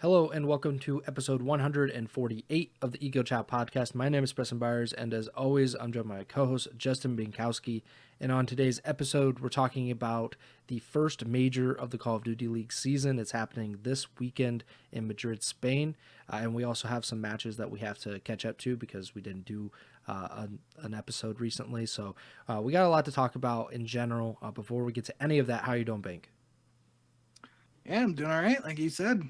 Hello and welcome to episode 148 of the Ego Chall Podcast. My name is Preston Byers, and as always, I'm joined by my co-host Justin Binkowski. And on today's episode, we're talking about the first major of the Call of Duty League season. It's happening this weekend in Madrid, Spain, and we also have some matches that we have to catch up to because we didn't do an episode recently. So we got a lot to talk about in general. Before we get to any of that, how are you doing, Bink? Yeah, I'm doing all right. Like you said,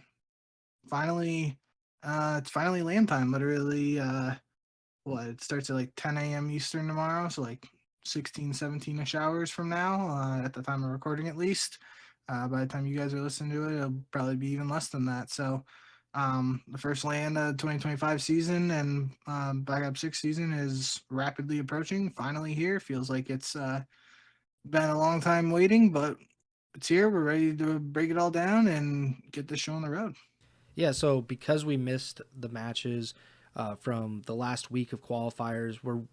finally, it's finally land time. Literally, it starts at like 10 a.m. Eastern tomorrow, so like 16, 17-ish hours from now, at the time of recording at least. By the time you guys are listening to it, it'll probably be even less than that. So, the first land of 2025 season and Black Ops 6 season is rapidly approaching. Finally here. Feels like it's been a long time waiting, but it's here. We're ready to break it all down and get this show on the road. Yeah, so because we missed the matches from the last week of qualifiers, we're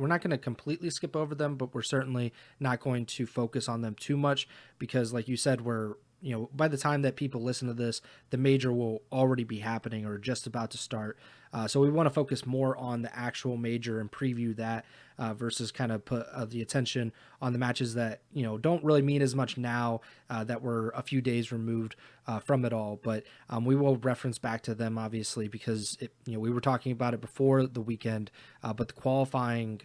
not going to completely skip over them, but we're certainly not going to focus on them too much because, like you said, by the time that people listen to this, the major will already be happening or just about to start. So we want to focus more on the actual major and preview that versus kind of put the attention on the matches that don't really mean as much now that we're a few days removed from it all. But we will reference back to them obviously because we were talking about it before the weekend, but the qualifying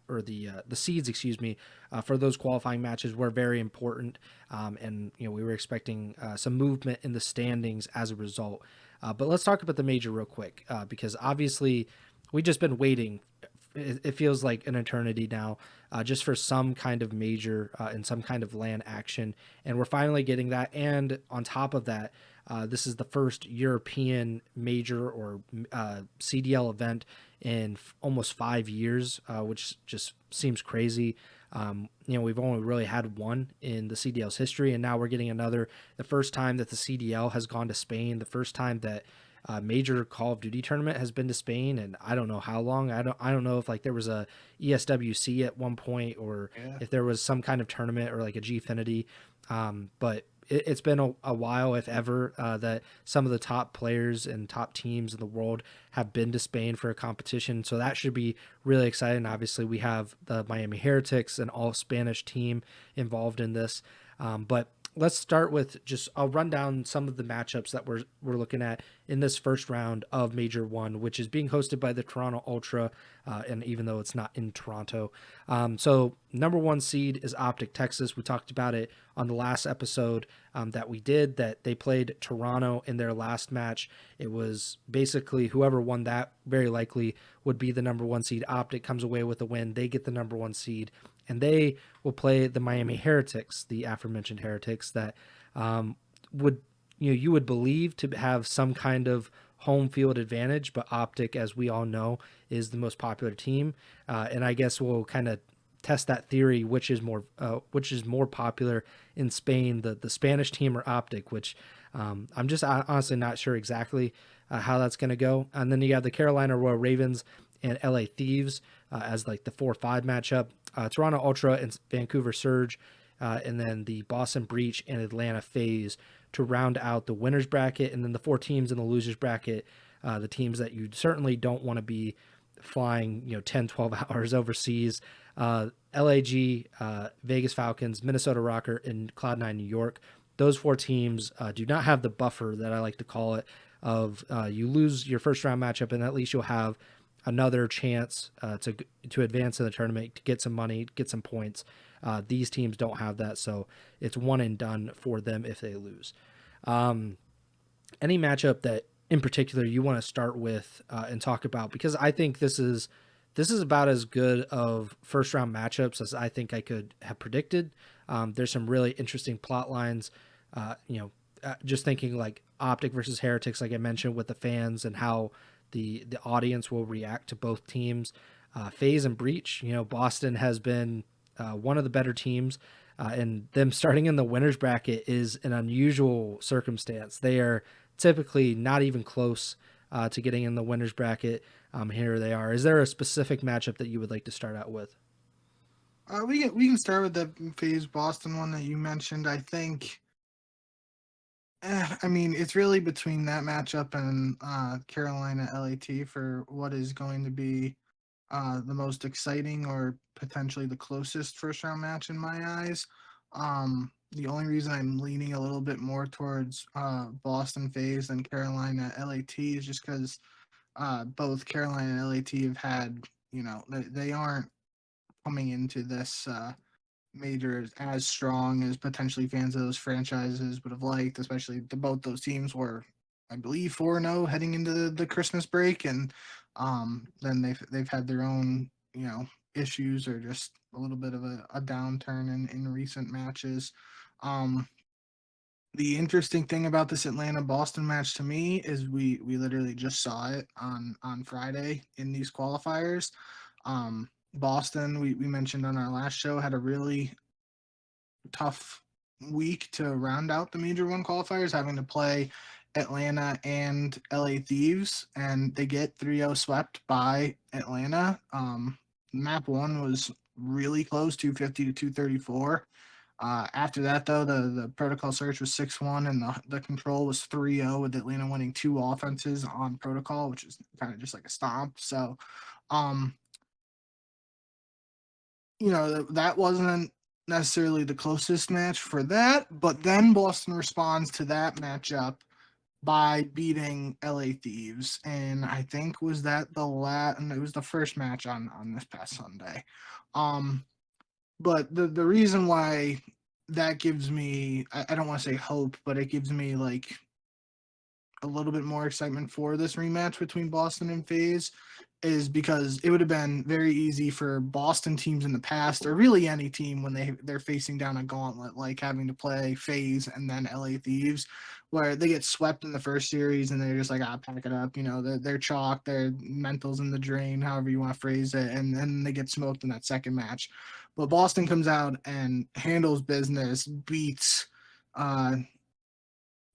or the seeds, excuse me, for those qualifying matches were very important, and we were expecting some movement in the standings as a result. But let's talk about the major real quick because obviously we just been waiting. It feels like an eternity now, just for some kind of major and some kind of LAN action, and we're finally getting that. And on top of that, this is the first European major or CDL event in almost 5 years, which just seems crazy. We've only really had one in the CDL's history, and now we're getting another. The first time that the CDL has gone to Spain, the first time that major Call of Duty tournament has been to Spain, and I don't know how long. I don't know if like there was a ESWC at one point, or Yeah. if there was some kind of tournament or like a Gfinity. But it's been a while, if ever, that some of the top players and top teams in the world have been to Spain for a competition. So that should be really exciting. Obviously, we have the Miami Heretics, an all Spanish team involved in this. But let's start with I'll run down some of the matchups that we're looking at in this first round of Major 1, which is being hosted by the Toronto Ultra, and even though it's not in Toronto. So number 1 seed is Optic Texas. We talked about it on the last episode that we did, that they played Toronto in their last match. It was basically whoever won that very likely would be the number 1 seed. Optic comes away with a win. They get the number 1 seed, and they will play the Miami Heretics, the aforementioned Heretics that would you would believe to have some kind of home field advantage, but Optic, as we all know, is the most popular team, and I guess we'll kind of test that theory, which is more popular in Spain, the Spanish team or Optic, which I'm just honestly not sure exactly how that's going to go. And then you have the Carolina Royal Ravens and LA Thieves as like the 4-5 matchup. Toronto Ultra and Vancouver Surge, and then the Boston Breach and Atlanta FaZe to round out the winners bracket. And then the 4 teams in the losers bracket, the teams that you certainly don't want to be flying 10 12 hours overseas, LAG, Vegas Falcons, Minnesota Rocker, and Cloud9 New York. Those 4 teams do not have the buffer that I like to call it of you lose your first round matchup and at least you'll have another chance to advance in the tournament, to get some money, get some points. These teams don't have that, so it's one and done for them if they lose. Any matchup that in particular you want to start with and talk about, because I think this is about as good of first round matchups as I think I could have predicted. There's some really interesting plot lines. Just thinking like Optic versus Heretics, like I mentioned, with the fans and how the audience will react to both teams. FaZe and Breach, Boston has been one of the better teams, and them starting in the winners bracket is an unusual circumstance. They are typically not even close to getting in the winners bracket. Here they are. Is there a specific matchup that you would like to start out with? We can start with the FaZe Boston one that you mentioned. I think I mean, it's really between that matchup and Carolina LAT for what is going to be the most exciting or potentially the closest first round match in my eyes. The only reason I'm leaning a little bit more towards Boston FaZe than Carolina LAT is just because both Carolina and LAT have had, they aren't coming into this major as strong as potentially fans of those franchises would have liked, especially both those teams were, I believe, 4-0 heading into the Christmas break, and then they've had their own issues or just a little bit of a downturn in recent matches. Um, the interesting thing about this Atlanta Boston match to me is we literally just saw it on Friday in these qualifiers. Boston, we mentioned on our last show, had a really tough week to round out the Major One qualifiers, having to play Atlanta and LA Thieves, and they get 3-0 swept by Atlanta. Map one was really close, 250 to 234. After that, though, the protocol search was 6-1, and the control was 3-0, with Atlanta winning two offenses on protocol, which is kind of just like a stomp. So, um, that wasn't necessarily the closest match for that, but then Boston responds to that matchup by beating LA Thieves, and I think was that the last, and it was the first match on this past Sunday. Um, but the reason why that gives me, I don't want to say hope, but it gives me like a little bit more excitement for this rematch between Boston and FaZe is because it would have been very easy for Boston teams in the past, or really any team when they're facing down a gauntlet, like having to play FaZe and then LA Thieves, where they get swept in the first series and they're just like, pack it up. They're chalk, their mentals in the drain, however you want to phrase it, and then they get smoked in that second match. But Boston comes out and handles business, beats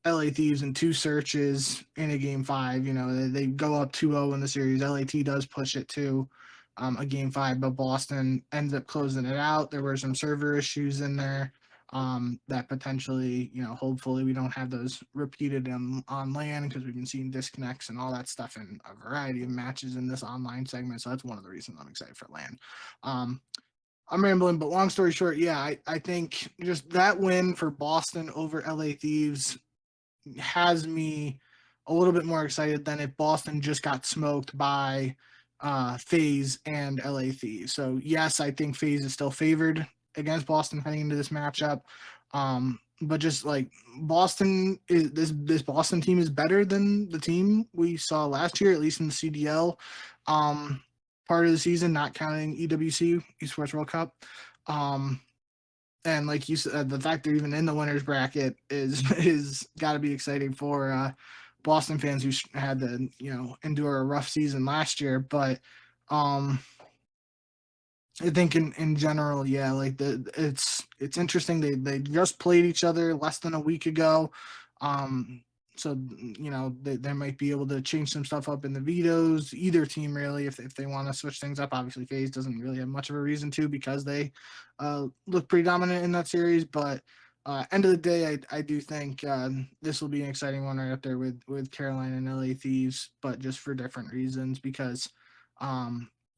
LA Thieves in two searches in a game five. They go up 2-0 in the series. LAT does push it to a game five, but Boston ends up closing it out. There were some server issues in there that potentially, hopefully we don't have those repeated on LAN, because we've been seeing disconnects and all that stuff in a variety of matches in this online segment. So that's one of the reasons I'm excited for LAN. I'm rambling, but long story short, yeah, I think just that win for Boston over LA Thieves has me a little bit more excited than if Boston just got smoked by FaZe and LA Thieves. So yes, I think FaZe is still favored against Boston heading into this matchup. But just like Boston is this Boston team is better than the team we saw last year, at least in the CDL part of the season, not counting EWC Esports World Cup. And like you said, the fact they're even in the winners bracket is got to be exciting for Boston fans who had to endure a rough season last year. But I think in general, yeah, like it's interesting. They just played each other less than a week ago. Um, so they might be able to change some stuff up in the vetoes. Either team really, if they want to switch things up. Obviously, FaZe doesn't really have much of a reason to, because they look pretty dominant in that series. But end of the day, I do think this will be an exciting one right up there with Carolina and LA Thieves, but just for different reasons. Because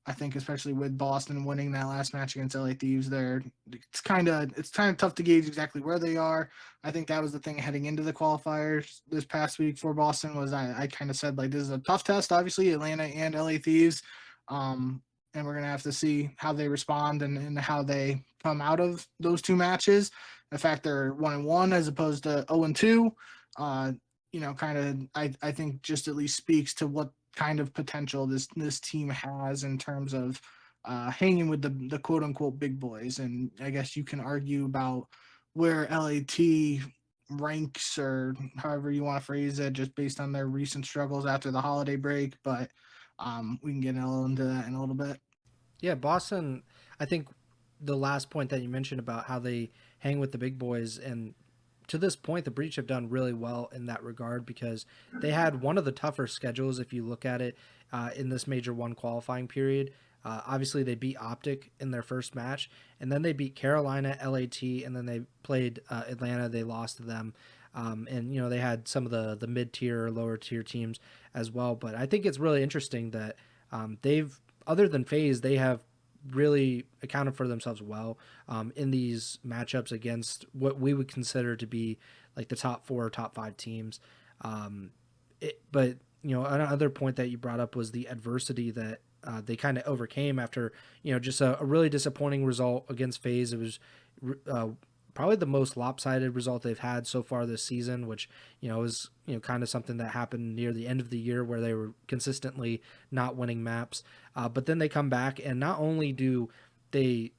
I think especially with Boston winning that last match against LA Thieves, it's kind of tough to gauge exactly where they are. I think that was the thing heading into the qualifiers this past week for Boston, was I kind of said, like, this is a tough test, obviously, Atlanta and LA Thieves. And we're gonna have to see how they respond and how they come out of those two matches. The fact they're 1-1 as opposed to 0-2, kind of I think just at least speaks to what kind of potential this team has in terms of hanging with the quote unquote big boys. And I guess you can argue about where LAT ranks, or however you want to phrase it, just based on their recent struggles after the holiday break. But we can get a little into that in a little bit. Yeah, Boston, I think the last point that you mentioned about how they hang with the big boys, and to this point, the Breach have done really well in that regard, because they had one of the tougher schedules if you look at it in this Major 1 qualifying period. Obviously, they beat Optic in their first match, and then they beat Carolina, LAT, and then they played Atlanta. They lost to them. And they had some of the mid tier or lower tier teams as well. But I think it's really interesting that they've, other than FaZe, they have really accounted for themselves well in these matchups against what we would consider to be like the top 4 or top 5 teams. But another point that you brought up was the adversity that they kind of overcame after just a really disappointing result against FaZe. It was uh, probably the most lopsided result they've had so far this season, which is kind of something that happened near the end of the year where they were consistently not winning maps. But then they come back, and not only do they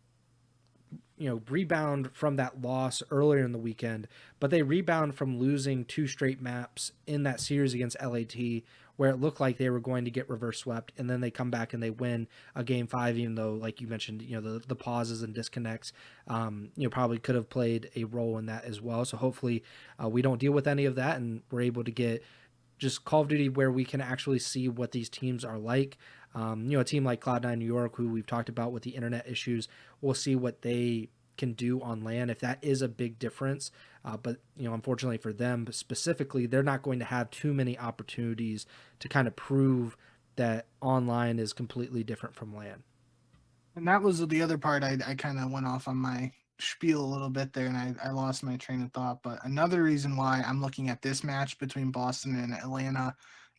rebound from that loss earlier in the weekend, but they rebound from losing 2 straight maps in that series against LAT, where it looked like they were going to get reverse swept, and then they come back and they win a game 5, even though, like you mentioned, the pauses and disconnects, probably could have played a role in that as well. So hopefully we don't deal with any of that, and we're able to get just Call of Duty where we can actually see what these teams are like. A team like Cloud9 New York, who we've talked about with the internet issues, we'll see what they can do on LAN, if that is a big difference. But unfortunately for them specifically, they're not going to have too many opportunities to kind of prove that online is completely different from LAN. And that was the other part. I kind of went off on my spiel a little bit there, and I lost my train of thought. But another reason why I'm looking at this match between Boston and Atlanta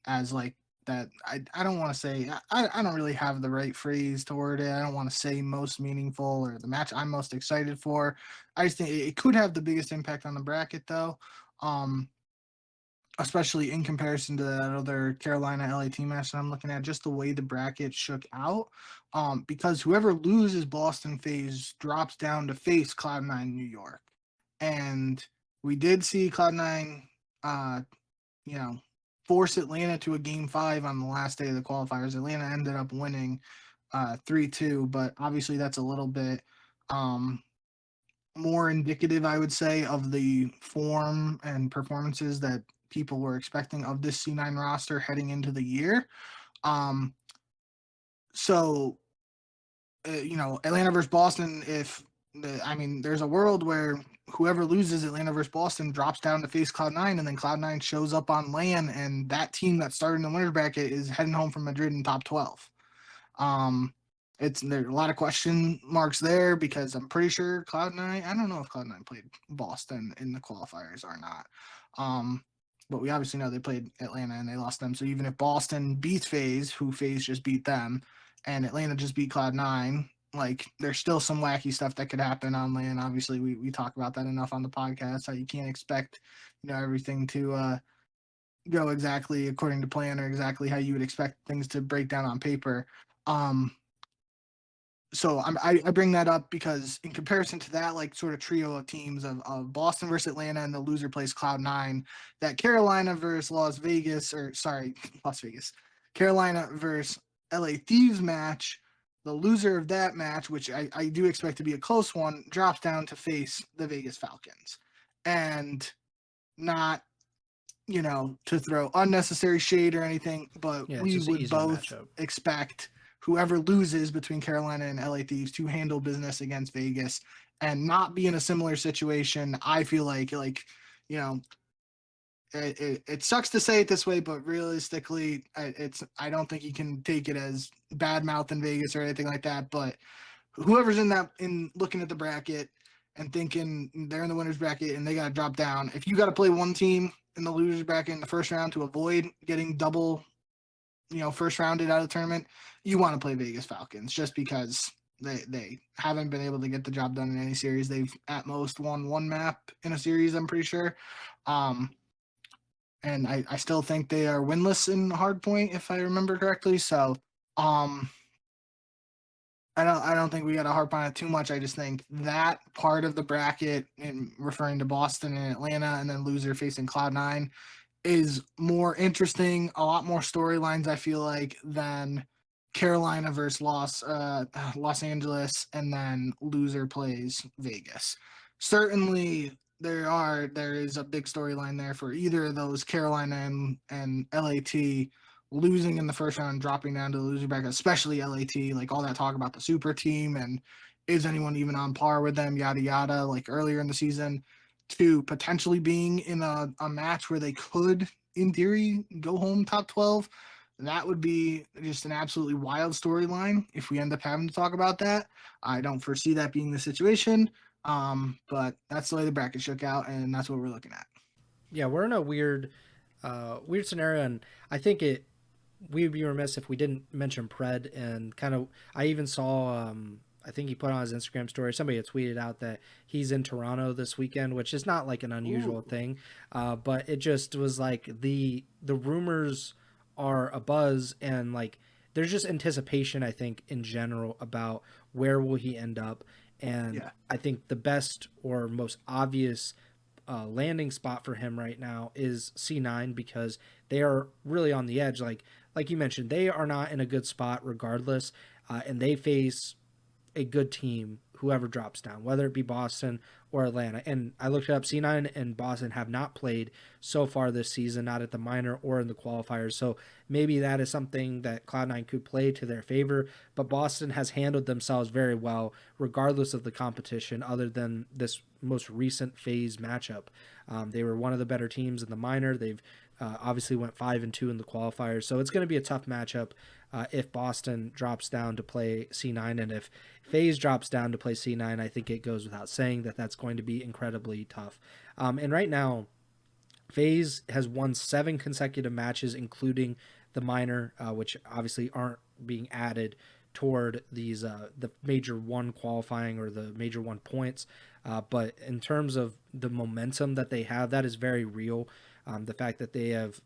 as like that, I don't want to say, I don't really have the right phrase to word it. I don't want to say most meaningful or the match I'm most excited for. I just think it could have the biggest impact on the bracket, though. Especially in comparison to that other Carolina LAT match that I'm looking at, just the way the bracket shook out. Because whoever loses Boston FaZe drops down to face Cloud9 New York. And we did see Cloud9, force Atlanta to a game 5 on the last day of the qualifiers. Atlanta ended up winning 3-2, but obviously that's a little bit more indicative, I would say, of the form and performances that people were expecting of this C9 roster heading into the year. So, Atlanta versus Boston, there's a world where whoever loses Atlanta versus Boston drops down to face Cloud9, and then Cloud9 shows up on LAN, and that team that started in the winner's bracket is heading home from Madrid in top 12. There's a lot of question marks there because I'm pretty sure Cloud9, I don't know if Cloud9 played Boston in the qualifiers or not. But we obviously know they played Atlanta and they lost them. So even if Boston beats FaZe, who FaZe just beat them, and Atlanta just beat Cloud9, like there's still some wacky stuff that could happen on LAN. Obviously, we talk about that enough on the podcast, how you can't expect, everything to go exactly according to plan or exactly how you would expect things to break down on paper. So I bring that up because in comparison to that, like sort of trio of teams of Boston versus Atlanta and the loser plays Cloud9, that Carolina versus Las Vegas, Carolina versus LA Thieves match, the loser of that match, which I do expect to be a close one, drops down to face the Vegas Falcons. And not, to throw unnecessary shade or anything, but we would both expect whoever loses between Carolina and LA Thieves to handle business against Vegas and not be in a similar situation. I feel like it sucks to say it this way, but realistically, I don't think you can take it as bad mouth in Vegas or anything like that. But whoever's in looking at the bracket and thinking they're in the winner's bracket and they got to drop down, if you got to play one team in the loser's bracket in the first round to avoid getting double first rounded out of the tournament, you want to play Vegas Falcons just because they haven't been able to get the job done in any series. They've at most won one map in a series, I'm pretty sure. And I still think they are winless in Hardpoint, if I remember correctly. So I don't think we got to harp on it too much. I just think that part of the bracket, in referring to Boston and Atlanta, and then loser facing Cloud9, is more interesting, a lot more storylines, I feel like, than Carolina versus Los Angeles, and then loser plays Vegas. Certainly, there is a big storyline there for either of those, Carolina and LAT, losing in the first round, dropping down to the loser bracket, especially LAT, like all that talk about the super team and is anyone even on par with them, yada yada, like earlier in the season. to potentially being in a match where they could, in theory, go home top 12. That would be just an absolutely wild storyline if we end up having to talk about that. I don't foresee that being the situation, but that's the way the bracket shook out, and that's what we're looking at. Yeah, we're in a weird scenario, and I think we would be remiss if we didn't mention Pred and kind of. I even saw. I think he put on his Instagram story. Somebody had tweeted out that he's in Toronto this weekend, which is not like an unusual Ooh. thing, but it just was like the rumors are a buzz, and like there's just anticipation. I think in general about where will he end up, and Yeah. I think the best or most obvious landing spot for him right now is C9 because they are really on the edge. Like you mentioned, they are not in a good spot regardless, and they face a good team whoever drops down, whether it be Boston or Atlanta. And I looked it up. C9 and Boston have not played so far this season, not at the minor or in the qualifiers. So maybe that is something that Cloud9 could play to their favor. But Boston has handled themselves very well, regardless of the competition, other than this most recent phase matchup. They were one of the better teams in the minor. They've obviously went 5-2 in the qualifiers. So it's going to be a tough matchup if Boston drops down to play C9, and if FaZe drops down to play C9, I think it goes without saying that that's going to be incredibly tough. And right now, FaZe has won 7 consecutive matches, including the minor, which obviously aren't being added toward these the major one qualifying or the major one points. But in terms of the momentum that they have, that is very real. The fact that they have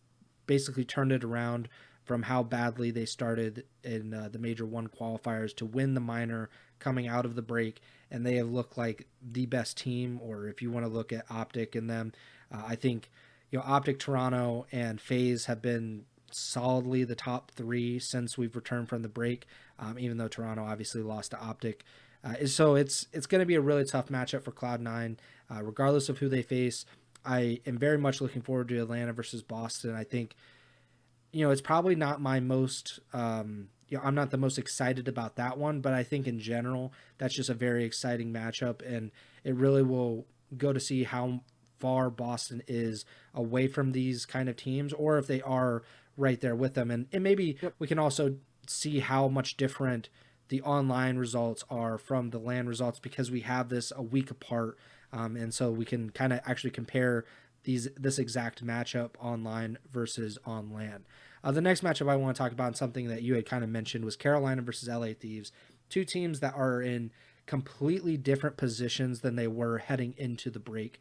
basically turned it around from how badly they started in the major one qualifiers to win the minor coming out of the break, and they have looked like the best team. Or if you want to look at Optic and them, I think Optic, Toronto, and FaZe have been solidly the top 3 since we've returned from the break. Even though Toronto obviously lost to Optic, so it's going to be a really tough matchup for Cloud9, regardless of who they face. I am very much looking forward to Atlanta versus Boston. I think it's probably not my most I'm not the most excited about that one, but I think in general that's just a very exciting matchup, and it really will go to see how far Boston is away from these kind of teams, or if they are right there with them, and maybe Yep. we can also see how much different the online results are from the LAN results because we have this a week apart, and so we can kind of actually compare this exact matchup online versus on LAN. The next matchup I want to talk about, and something that you had kind of mentioned, was Carolina versus LA Thieves. 2 teams that are in completely different positions than they were heading into the break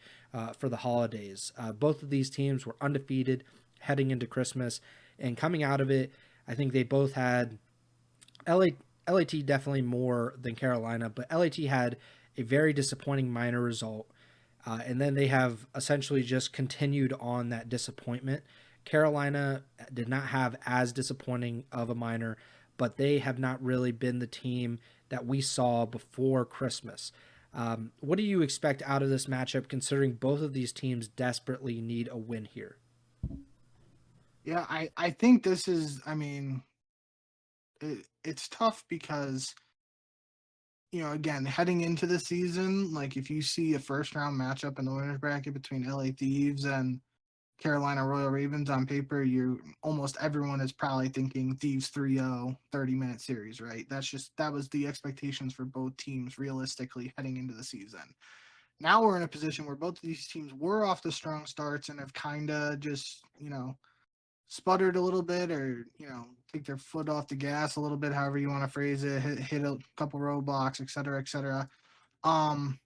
for the holidays. Both of these teams were undefeated heading into Christmas, and coming out of it, I think they both had LAT definitely more than Carolina, but LAT had a very disappointing minor result. And then they have essentially just continued on that disappointment. Carolina did not have as disappointing of a minor, but they have not really been the team that we saw before Christmas. What do you expect out of this matchup, considering both of these teams desperately need a win here? Yeah, I think this is, I mean, it's tough because, again, heading into the season, like if you see a first round matchup in the winners bracket between LA Thieves and Carolina Royal Ravens on paper, you almost everyone is probably thinking Thieves 3-0 30-minute series, right? That was the expectations for both teams realistically heading into the season. Now we're in a position where both of these teams were off to strong starts and have kind of just, sputtered a little bit, or take their foot off the gas a little bit, however you want to phrase it, hit a couple roadblocks, et cetera, et cetera. um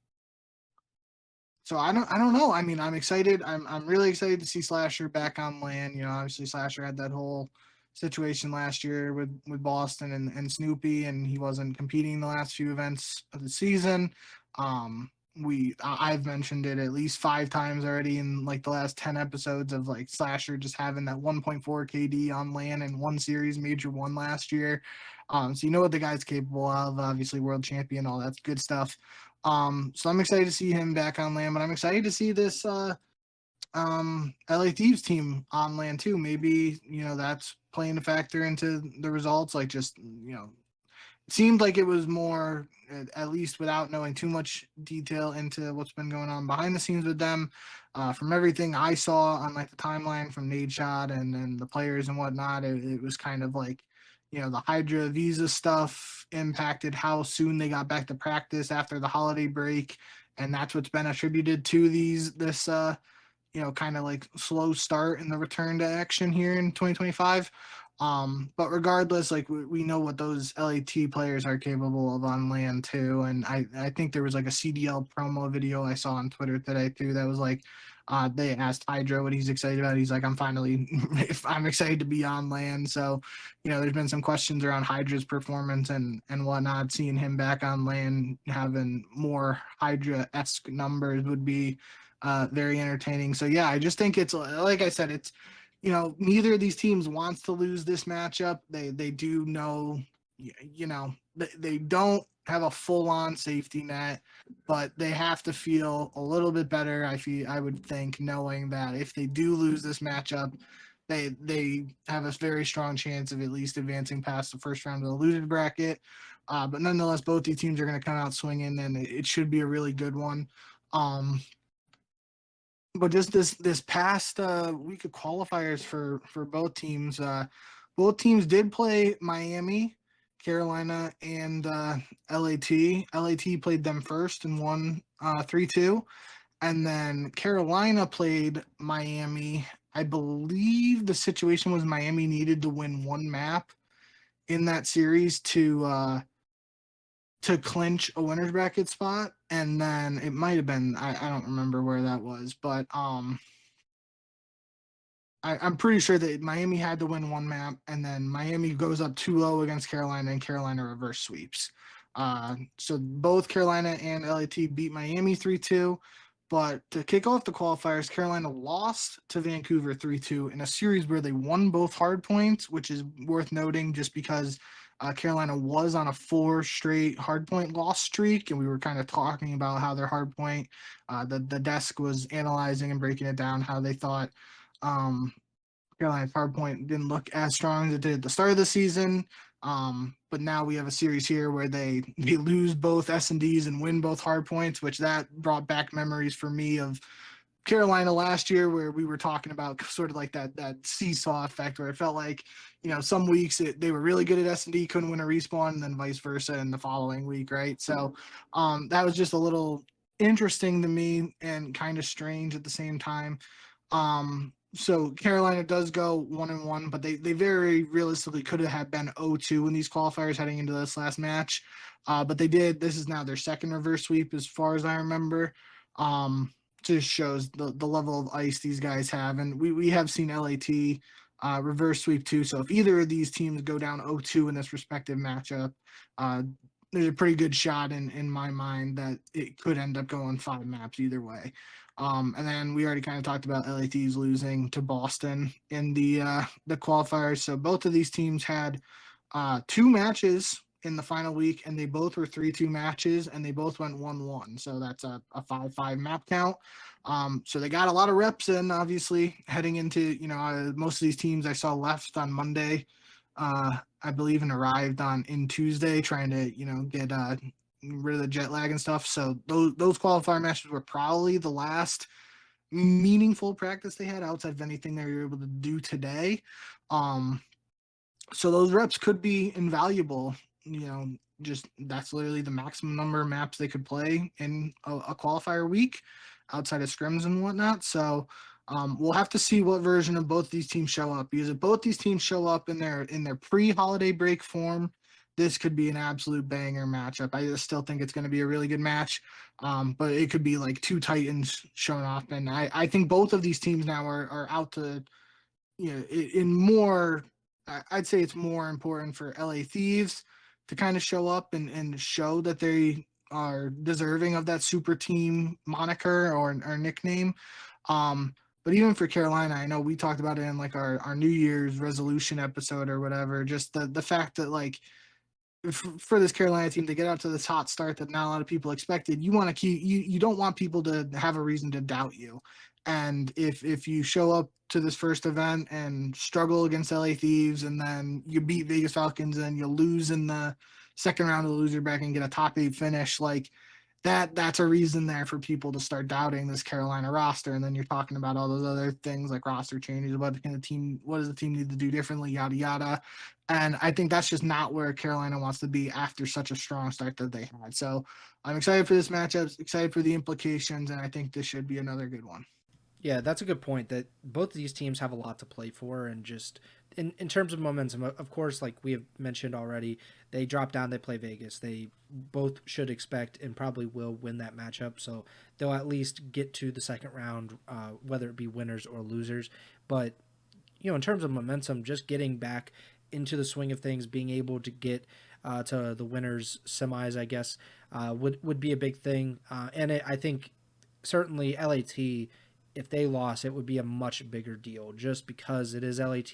so I don't know. I mean, I'm excited. I'm really excited to see Slasher back on land. Obviously Slasher had that whole situation last year with Boston and Snoopy, and he wasn't competing the last few events of the season. I've mentioned it at least 5 times already in like the last 10 episodes of like Slasher just having that 1.4 KD on land in one series, major one last year. So you know what the guy's capable of. Obviously, world champion, all that's good stuff. So I'm excited to see him back on land, but I'm excited to see this LA Thieves team on land too. Maybe that's playing a factor into the results. Like just seemed like it was more, at least without knowing too much detail into what's been going on behind the scenes with them. From everything I saw on like the timeline from Nate Shot and the players and whatnot, it was kind of like, the Hydra visa stuff impacted how soon they got back to practice after the holiday break, and that's what's been attributed to this kind of like slow start in the return to action here in 2025. But regardless, like we know what those LAT players are capable of on land too. And I think there was like a CDL promo video I saw on Twitter today too that was like, they asked Hydra what he's excited about. He's like, I'm excited to be on land. So, there's been some questions around Hydra's performance and whatnot. Seeing him back on land, having more Hydra-esque numbers would be very entertaining. So yeah, I just think it's, like I said, it's, neither of these teams wants to lose this matchup. They do know, they don't have a full on safety net, but they have to feel a little bit better. I would think, knowing that if they do lose this matchup, they have a very strong chance of at least advancing past the first round of the losers bracket. But nonetheless, both these teams are going to come out swinging, and it should be a really good one. But just this past week of qualifiers for both teams did play Miami, Carolina, and LAT. LAT played them first and won 3-2, and then Carolina played Miami. I believe the situation was Miami needed to win one map in that series to clinch a winner's bracket spot, and then it might have been, I don't remember where that was, but I'm pretty sure that Miami had to win one map, and then Miami goes up 2-0 against Carolina, and Carolina reverse sweeps. So both Carolina and LAT beat Miami 3-2. But to kick off the qualifiers, Carolina lost to Vancouver 3-2 in a series where they won both hard points, which is worth noting just because Carolina was on a 4 straight hardpoint loss streak, and we were kind of talking about how their hardpoint, the desk was analyzing and breaking it down, how they thought Carolina's hardpoint didn't look as strong as it did at the start of the season. But now we have a series here where they lose both S&Ds and win both hardpoints, which that brought back memories for me of Carolina last year, where we were talking about sort of like that seesaw effect, where it felt like, some weeks they were really good at S&D, couldn't win a respawn, and then vice versa in the following week, right? So that was just a little interesting to me and kind of strange at the same time. So Carolina does go 1-1, but they very realistically could have been 0-2 in these qualifiers heading into this last match. But they did. This is now their second reverse sweep, as far as I remember. Just shows the level of ice these guys have, and we have seen LAT reverse sweep too. So if either of these teams go down 0-2 in this respective matchup, there's a pretty good shot in my mind that it could end up going 5 maps either way. And then we already kind of talked about LAT's losing to Boston in the qualifiers. So both of these teams had 2 matches in the final week, and they both were 3-2 matches, and they both went 1-1. So that's a 5-5 map count. So they got a lot of reps in, obviously, heading into, most of these teams I saw left on Monday, I believe, and arrived in Tuesday, trying to, get rid of the jet lag and stuff. So those qualifier matches were probably the last meaningful practice they had outside of anything they were able to do today. So those reps could be invaluable. Just that's literally the maximum number of maps they could play in a qualifier week outside of scrims and whatnot. So we'll have to see what version of both these teams show up, because if both these teams show up in their pre-holiday break form, this could be an absolute banger matchup. I still think it's going to be a really good match, but it could be like 2 Titans showing off. And I think both of these teams now are out to, in more, I'd say it's more important for LA Thieves to kind of show up and show that they are deserving of that super team moniker or nickname. But even for Carolina, I know we talked about it in like our New Year's resolution episode or whatever, just the fact that like for this Carolina team to get out to this hot start that not a lot of people expected, you want to keep you don't want people to have a reason to doubt you. And if you show up to this first event and struggle against LA Thieves, and then you beat Vegas Falcons and you lose in the second round of the loser bracket and get a top 8 finish, like that's a reason there for people to start doubting this Carolina roster. And then you're talking about all those other things like roster changes, what does the team need to do differently, yada yada. And I think that's just not where Carolina wants to be after such a strong start that they had. So I'm excited for this matchup, excited for the implications, and I think this should be another good one. Yeah, that's a good point that both of these teams have a lot to play for. And just in terms of momentum, of course, like we have mentioned already, they drop down, they play Vegas. They both should expect and probably will win that matchup. So they'll at least get to the second round, whether it be winners or losers. But, in terms of momentum, just getting back into the swing of things, being able to get to the winners semis, I guess, would be a big thing. I think certainly LAT, if they lost, it would be a much bigger deal just because it is LAT.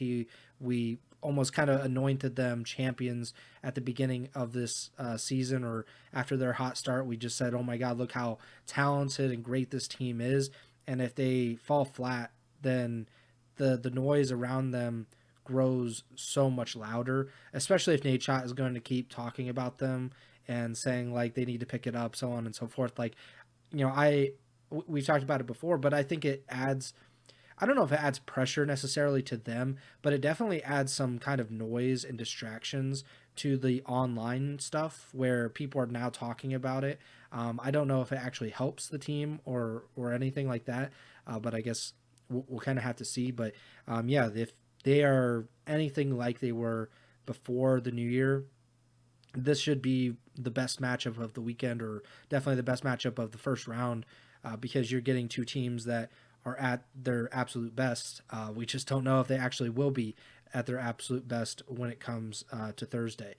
We almost kind of anointed them champions at the beginning of this season, or after their hot start. We just said, oh my God, look how talented and great this team is. And if they fall flat, then the noise around them grows so much louder, especially if Nate Shot is going to keep talking about them and saying like they need to pick it up, so on and so forth. Like, we've talked about it before, but I think it adds, I don't know if it adds pressure necessarily to them, but it definitely adds some kind of noise and distractions to the online stuff where people are now talking about it. I don't know if it actually helps the team or anything like that, but I guess we'll kind of have to see. But yeah, if they are anything like they were before the new year, this should be the best matchup of the weekend, or definitely the best matchup of the first round, because you're getting two teams that are at their absolute best. We just don't know if they actually will be at their absolute best when it comes to Thursday.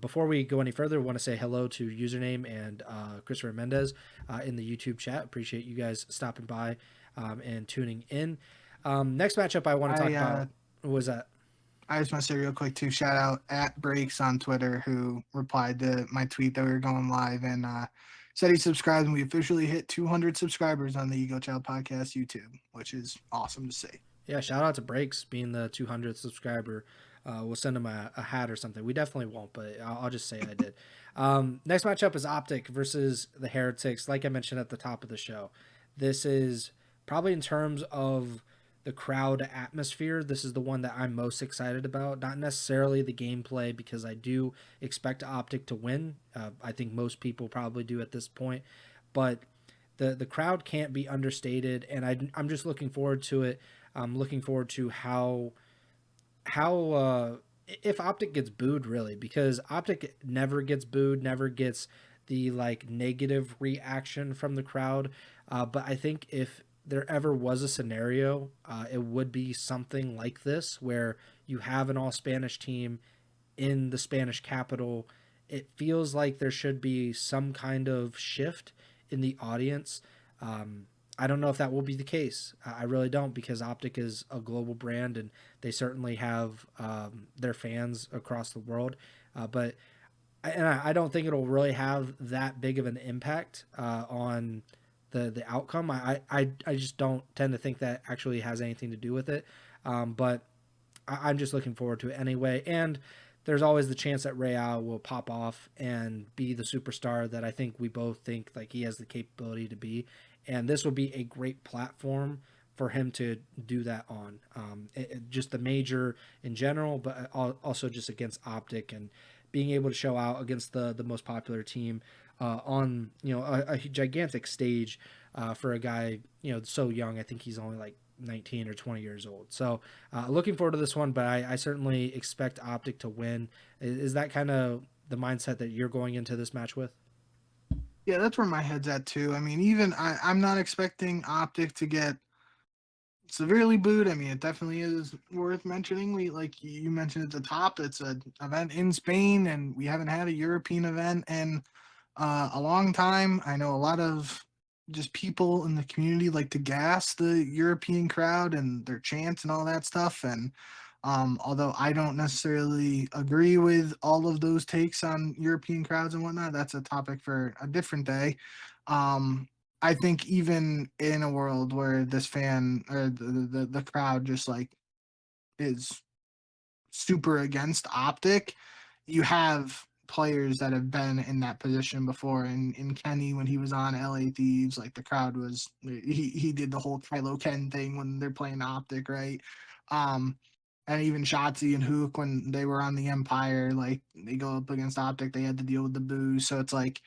Before we go any further, I want to say hello to Username and Christopher Mendez in the YouTube chat. Appreciate you guys stopping by and tuning in. Next matchup I want to talk about was that. I just want to say real quick too, shout out at Breaks on Twitter, who replied to my tweet that we were going live and said he subscribed, and we officially hit 200 subscribers on the Ego Chall Podcast YouTube, which is awesome to see. Yeah, shout out to Breaks being the 200th subscriber. We'll send him a hat or something. We definitely won't, but I'll just say I did. Next matchup is Optic versus the Heretics. Like I mentioned at the top of the show, this is probably in terms of the crowd atmosphere, this is the one that I'm most excited about. Not necessarily the gameplay, because I do expect Optic to win. I think most people probably do at this point, but the crowd can't be understated, and I'm just looking forward to it. I'm looking forward to how if Optic gets booed, really, because Optic never gets booed, never gets the like negative reaction from the crowd. But I think if there ever was a scenario, it would be something like this, where you have an all Spanish team in the Spanish capital. It feels like there should be some kind of shift in the audience. I don't know if that will be the case. I really don't, because Optic is a global brand and they certainly have their fans across the world. But I don't think it'll really have that big of an impact on the outcome. I just don't tend to think that actually has anything to do with it. But I'm just looking forward to it anyway. And there's always the chance that Real will pop off and be the superstar that I think we both think like he has the capability to be. And this will be a great platform for him to do that on. Just the major in general, but also just against Optic, and being able to show out against the most popular team on a gigantic stage for a guy so young. I think he's only like 19 or 20 years old. So looking forward to this one, but I certainly expect Optic to win. Is that kind of the mindset that you're going into this match with? Yeah, that's where my head's at too. I mean, even I'm not expecting Optic to get severely booed. I mean, it definitely is worth mentioning. We, like you mentioned at the top, it's an event in Spain, and we haven't had a European event in a long time. I know a lot of just people in the community like to gas the European crowd and their chants and all that stuff. And although I don't necessarily agree with all of those takes on European crowds and whatnot, that's a topic for a different day. I think even in a world where this fan or the crowd just like is super against Optic, you have players that have been in that position before. And in Kenny, when he was on LA Thieves, like the crowd was, he did the whole Kylo Ken thing when they're playing Optic, right? Um, and even Shotzi and Hook, when they were on the Empire, like they go up against Optic, they had to deal with the booze. So it's like,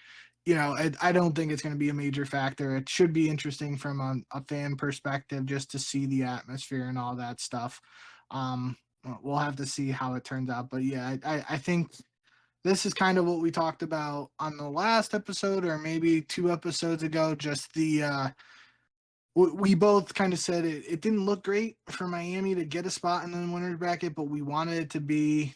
I don't think it's going to be a major factor. It should be interesting from a fan perspective just to see the atmosphere and all that stuff. We'll have to see how it turns out. But yeah, I think this is kind of what we talked about on the last episode, or maybe 2 episodes ago. Just we both kind of said it didn't look great for Miami to get a spot in the winners bracket, but we wanted it to be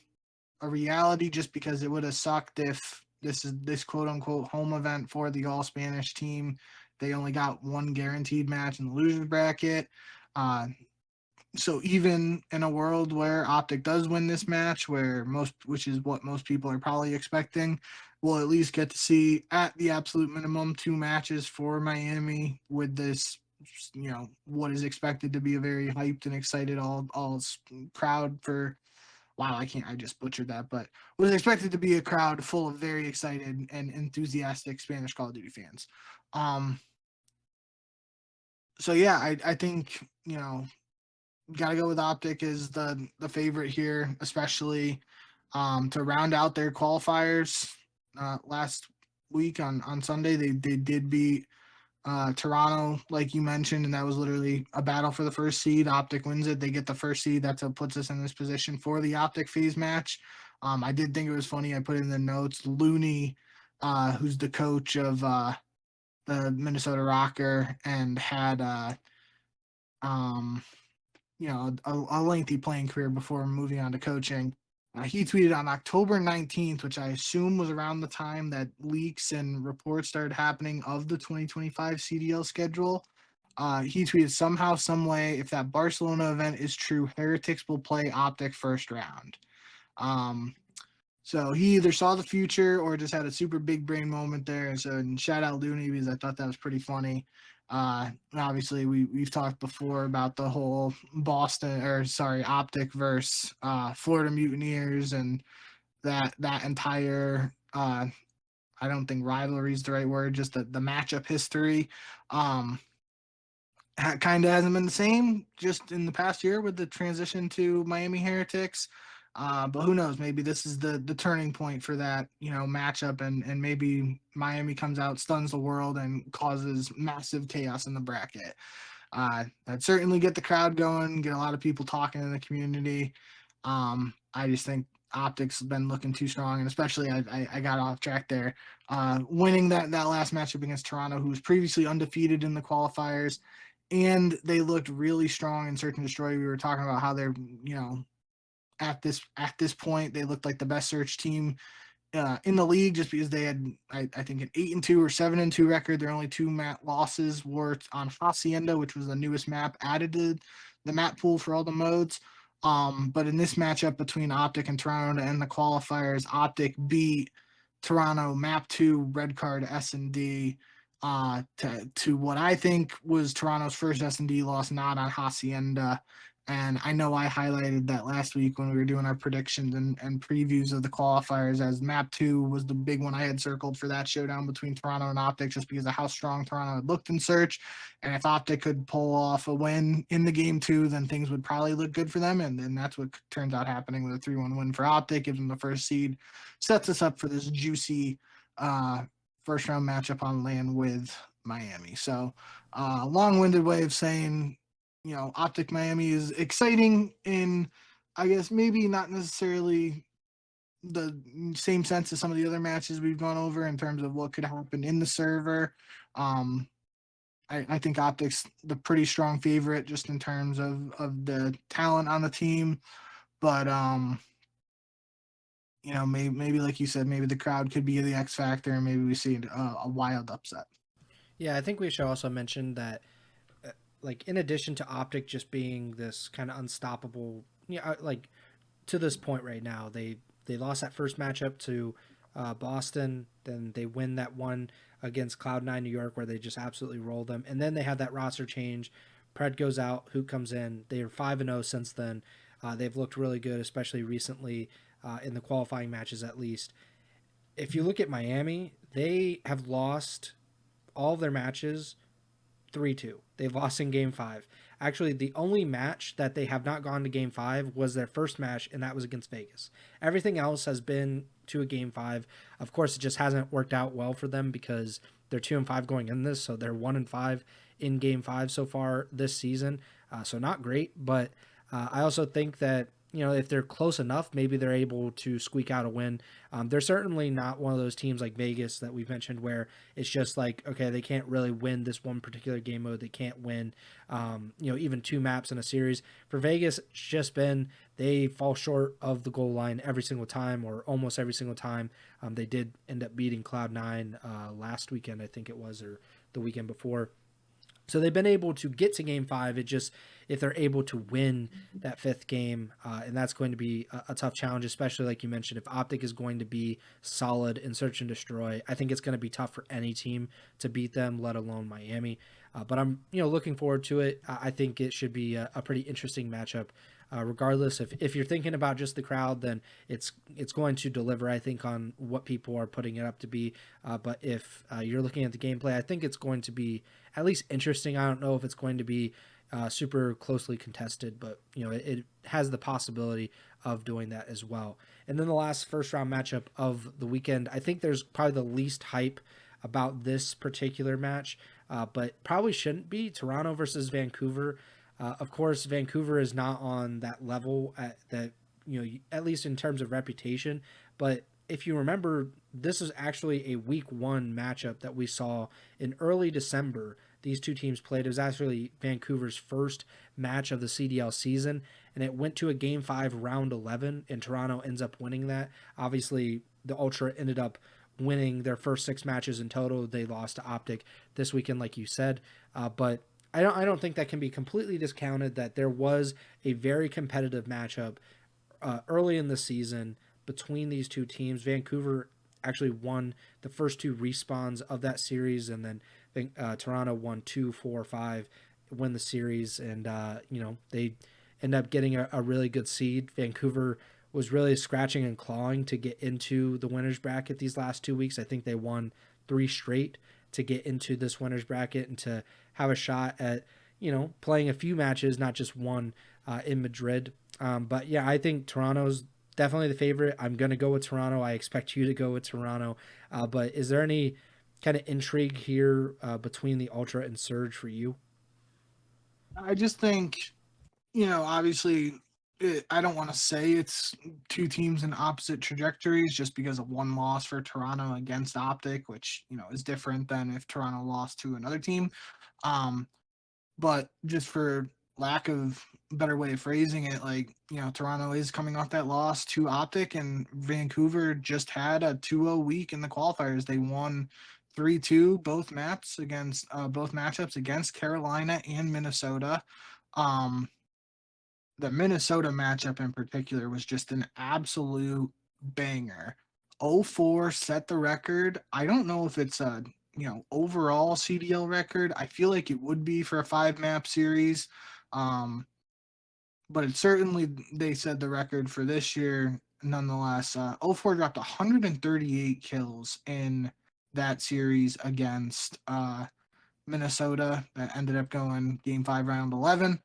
a reality just because it would have sucked if this quote unquote home event for the all Spanish team. They only got one guaranteed match in the losers bracket. So even in a world where Optic does win this match, which is what most people are probably expecting, we'll at least get to see at the absolute minimum 2 matches for Miami with this, what is expected to be a very hyped and excited all crowd for. Wow, I just butchered that, but was expected to be a crowd full of very excited and enthusiastic Spanish Call of Duty fans. So yeah, I think, got to go with Optic as the favorite here, especially to round out their qualifiers. Last week on Sunday, they did beat Toronto, like you mentioned, and that was literally a battle for the first seed. Optic wins it; they get the first seed. That's what puts us in this position for the Optic phase match. I did think it was funny. I put in the notes Looney, who's the coach of the Minnesota Rocker, and had um, a lengthy playing career before moving on to coaching. He tweeted on October 19th, which I assume was around the time that leaks and reports started happening of the 2025 CDL schedule. He tweeted, somehow, some way, if that Barcelona event is true, Heretics will play Optic first round. So he either saw the future or just had a super big brain moment there. And shout out Looney, because I thought that was pretty funny. Obviously, we've talked before about the whole Optic versus Florida Mutineers, and that entire I don't think rivalry is the right word, just the matchup history. Kind of hasn't been the same just in the past year with the transition to Miami Heretics. But who knows? Maybe this is the turning point for that, matchup, and maybe Miami comes out, stuns the world, and causes massive chaos in the bracket. That'd certainly get the crowd going, get a lot of people talking in the community. I just think Optics has been looking too strong, and especially I got off track there. Winning that last matchup against Toronto, who was previously undefeated in the qualifiers, and they looked really strong in Search and Destroy. We were talking about how they're, at this point, they looked like the best search team in the league, just because they had, I think, an 8-2 or 7-2 record. Their only 2 map losses were on Hacienda, which was the newest map added to the map pool for all the modes. But in this matchup between Optic and Toronto to end the qualifiers, Optic beat Toronto map 2 red card S&D to what I think was Toronto's first S&D loss, not on Hacienda. And I know I highlighted that last week when we were doing our predictions and previews of the qualifiers, as map 2 was the big one I had circled for that showdown between Toronto and Optic, just because of how strong Toronto had looked in search. And if Optic could pull off a win in the game 2, then things would probably look good for them. And then that's what turns out happening with a 3-1 win for Optic, gives them the first seed, sets us up for this juicy first round matchup on land with Miami. So long-winded way of saying, Optic Miami is exciting in, I guess, maybe not necessarily the same sense as some of the other matches we've gone over in terms of what could happen in the server. I think Optic's the pretty strong favorite just in terms of the talent on the team. But, maybe like you said, maybe the crowd could be the X factor, and maybe we see a wild upset. Yeah, I think we should also mention that, like, in addition to Optic just being this kind of unstoppable, like, to this point right now, they lost that first matchup to Boston, then they win that one against Cloud9 New York where they just absolutely roll them, and then they have that roster change. Pred goes out, Hoot comes in. They are 5-0 since then. They've looked really good, especially recently in the qualifying matches at least. if you look at Miami, they have lost all of their matches 3-2. They've lost in game five. Actually, the only match that they have not gone to game five was their first match, and that was against Vegas. Everything else has been to a game five. Of course, it just hasn't worked out well for them because they're 2-5 going in this, so they're 1-5 in game five so far this season. So not great, but I also think that if they're close enough, maybe they're able to squeak out a win. They're certainly not one of those teams like Vegas that we've mentioned where it's just like, okay, they can't really win this one particular game mode. They can't win, even two maps in a series. For Vegas, it's just been they fall short of the goal line every single time or almost every single time. They did end up beating Cloud9 last weekend, I think it was, or the weekend before. So they've been able to get to game five. It just, if they're able to win that fifth game, and that's going to be a tough challenge, especially like you mentioned, if Optic is going to be solid in search and destroy, I think it's going to be tough for any team to beat them, let alone Miami. But I'm, looking forward to it. I think it should be a pretty interesting matchup. Regardless, if you're thinking about just the crowd, then it's going to deliver, I think, on what people are putting it up to be. But if you're looking at the gameplay, I think it's going to be at least interesting. I don't know if it's going to be super closely contested, but it has the possibility of doing that as well. And then the last first round matchup of the weekend, I think there's probably the least hype about this particular match, but probably shouldn't be. Toronto versus Vancouver. Of course, Vancouver is not on that level at least in terms of reputation. But if you remember, this is actually a week one matchup that we saw in early December. These two teams played. It was actually Vancouver's first match of the CDL season, and it went to a game five, round 11, and Toronto ends up winning that. Obviously, the Ultra ended up winning their first six matches in total. They lost to Optic this weekend, like you said, but I don't think that can be completely discounted that there was a very competitive matchup early in the season between these two teams. Vancouver actually won the first two respawns of that series, and then Toronto won 2, 4, 5, win the series, and they end up getting a really good seed. Vancouver was really scratching and clawing to get into the winners bracket these last 2 weeks. I think they won 3 straight to get into this winners bracket and to have a shot at playing a few matches, not just one in Madrid. But yeah, I think Toronto's definitely the favorite. I'm gonna go with Toronto. I expect you to go with Toronto. But is there any kind of intrigue here between the Ultra and Surge for you? I just think, obviously, I don't want to say it's two teams in opposite trajectories just because of one loss for Toronto against Optic, which, is different than if Toronto lost to another team. But just for lack of a better way of phrasing it, like, Toronto is coming off that loss to Optic, and Vancouver just had a 2-0 week in the qualifiers. They won 3-2 both maps against both matchups against Carolina and Minnesota. The Minnesota matchup in particular was just an absolute banger. 0-4 set the record. I don't know if it's a overall CDL record. I feel like it would be for a 5 map series. But it certainly, they said, the record for this year nonetheless. 0-4 dropped 138 kills in that series against Minnesota that ended up going game 5 round 11.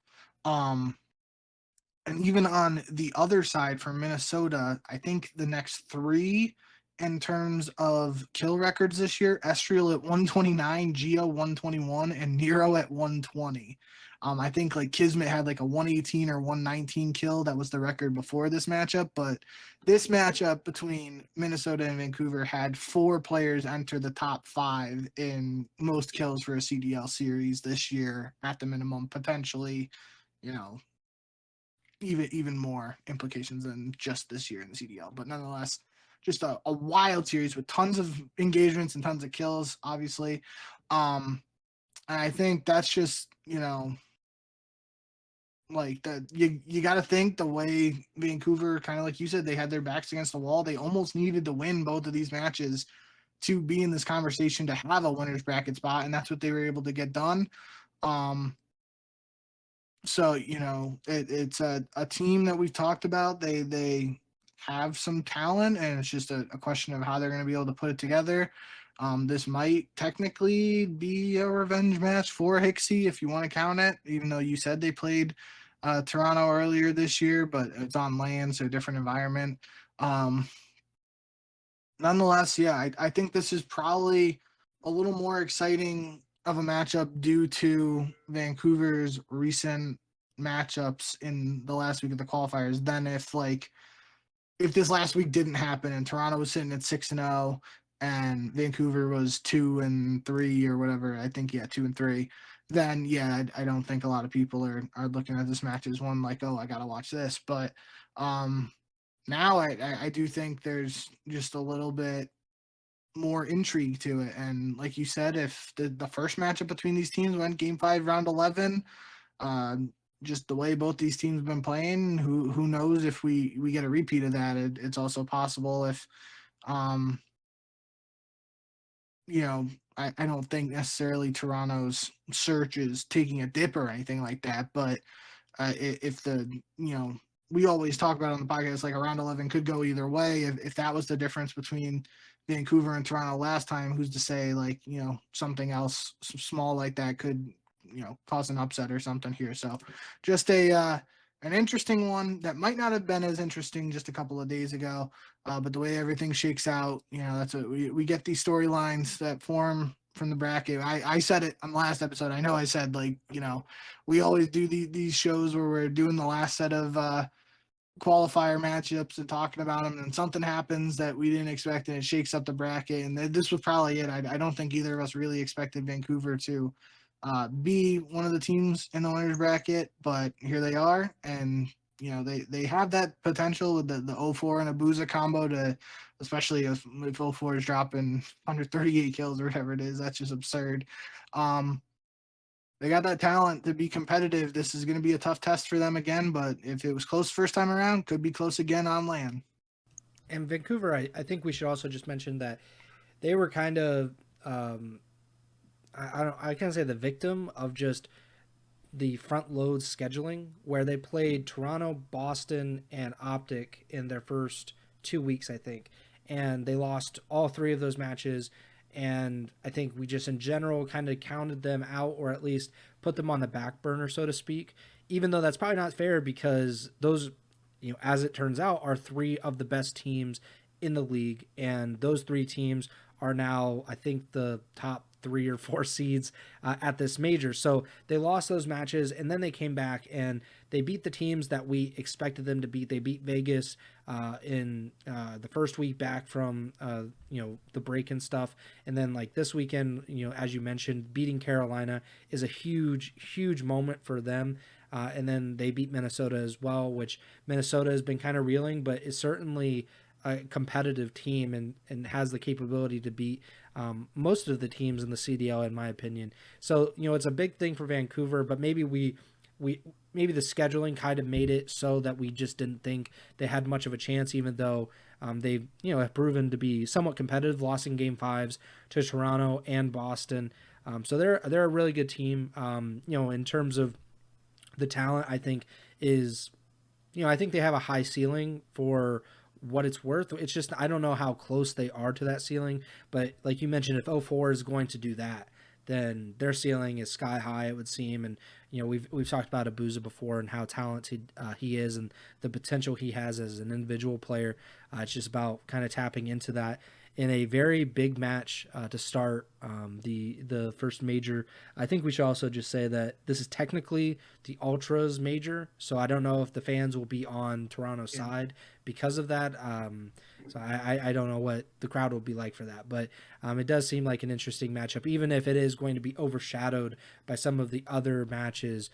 And even on the other side for Minnesota, I think the next 3 in terms of kill records this year, Estriel at 129, Geo 121, and Nero at 120. I think like Kismet had like a 118 or 119 kill. That was the record before this matchup. But this matchup between Minnesota and Vancouver had 4 players enter the top 5 in most kills for a CDL series this year at the minimum, potentially, even more implications than just this year in the CDL. But nonetheless, just a wild series with tons of engagements and tons of kills, obviously. And I think that's just, like that you got to think the way Vancouver, kind of like you said, they had their backs against the wall. They almost needed to win both of these matches to be in this conversation to have a winners bracket spot, and that's what they were able to get done. So it's a team that we've talked about. They have some talent, and it's just a question of how they're going to be able to put it together. This might technically be a revenge match for Hicksy if you want to count it, even though you said they played Toronto earlier this year, but it's on land, so a different environment. Um, Nonetheless, yeah, I think this is probably a little more exciting of a matchup due to Vancouver's recent matchups in the last week of the qualifiers than if this last week didn't happen and Toronto was sitting at 6-0 and Vancouver was 2-3 or whatever. I think 2-3. Then I don't think a lot of people are looking at this match as one like, oh, I gotta watch this. But now I do think there's just a little bit more intrigue to it. And like you said, if the first matchup between these teams went game 5, round 11, just the way both these teams have been playing, who knows if we get a repeat of that. It's also possible if, um, I don't think necessarily Toronto's search is taking a dip or anything like that, but if we always talk about on the podcast, like a round 11 could go either way. If that was the difference between Vancouver and Toronto last time, who's to say something else small like that could, cause an upset or something here. So just an interesting one that might not have been as interesting just a couple of days ago. But the way everything shakes out, that's what we get these storylines that form from the bracket. I said it on the last episode. I know I said we always do these shows where we're doing the last set of qualifier matchups and talking about them, and something happens that we didn't expect and it shakes up the bracket. And this was probably it. I don't think either of us really expected Vancouver to be one of the teams in the winners bracket, but here they are. And they have that potential with the 0-4 and Abuza combo to, especially if 0-4 is dropping 138 kills or whatever it is. That's just absurd. They got that talent to be competitive. This is going to be a tough test for them again, but if it was close first time around, could be close again on land. And Vancouver, I think we should also just mention that they were kind of I can't say the victim of just the front load scheduling, where they played Toronto, Boston, and Optic in their first 2 weeks, I think, and they lost all three of those matches. And I think we just in general kind of counted them out, or at least put them on the back burner, so to speak, even though that's probably not fair, because those, as it turns out, are three of the best teams in the league, and those three teams are now, I think, the top 3 or 4 seeds at this major. So they lost those matches, and then they came back and they beat the teams that we expected them to beat. They beat Vegas in the first week back from the break and stuff, and then like this weekend, as you mentioned, beating Carolina is a huge moment for them. And then they beat Minnesota as well, which Minnesota has been kind of reeling, but is certainly a competitive team and has the capability to beat most of the teams in the CDL, in my opinion. So it's a big thing for Vancouver, but maybe maybe the scheduling kind of made it so that we just didn't think they had much of a chance, even though they have proven to be somewhat competitive, lost in game 5s to Toronto and Boston. So they're a really good team. In terms of the talent, I think I think they have a high ceiling for what it's worth. It's just, I don't know how close they are to that ceiling, but like you mentioned, if 0-4 is going to do that, then their ceiling is sky high, it would seem. And we've talked about Abuza before and how talented he is and the potential he has as an individual player. It's just about kind of tapping into that in a very big match to start the first major. I think we should also just say that this is technically the Ultras major, so I don't know if the fans will be on Toronto's side because of that. So I don't know what the crowd will be like for that, but it does seem like an interesting matchup, even if it is going to be overshadowed by some of the other matches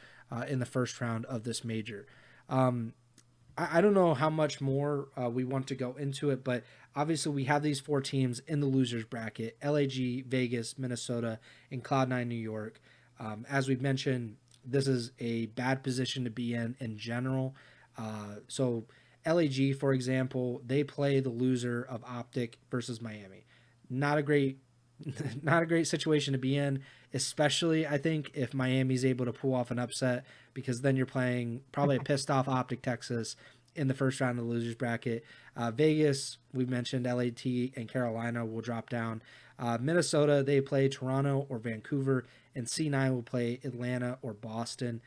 in the first round of this major. I don't know how much more we want to go into it, but obviously we have these 4 teams in the losers bracket: LAG, Vegas, Minnesota, and Cloud9 New York. As we've mentioned, this is a bad position to be in general. So LAG, for example, they play the loser of Optic versus Miami. Not a great not a great situation to be in, especially I think if Miami's able to pull off an upset, because then you're playing probably a pissed off Optic Texas in the first round of the losers bracket. Vegas, we mentioned LAT and Carolina will drop down. Minnesota, they play Toronto or Vancouver, and C9 will play Atlanta or Boston.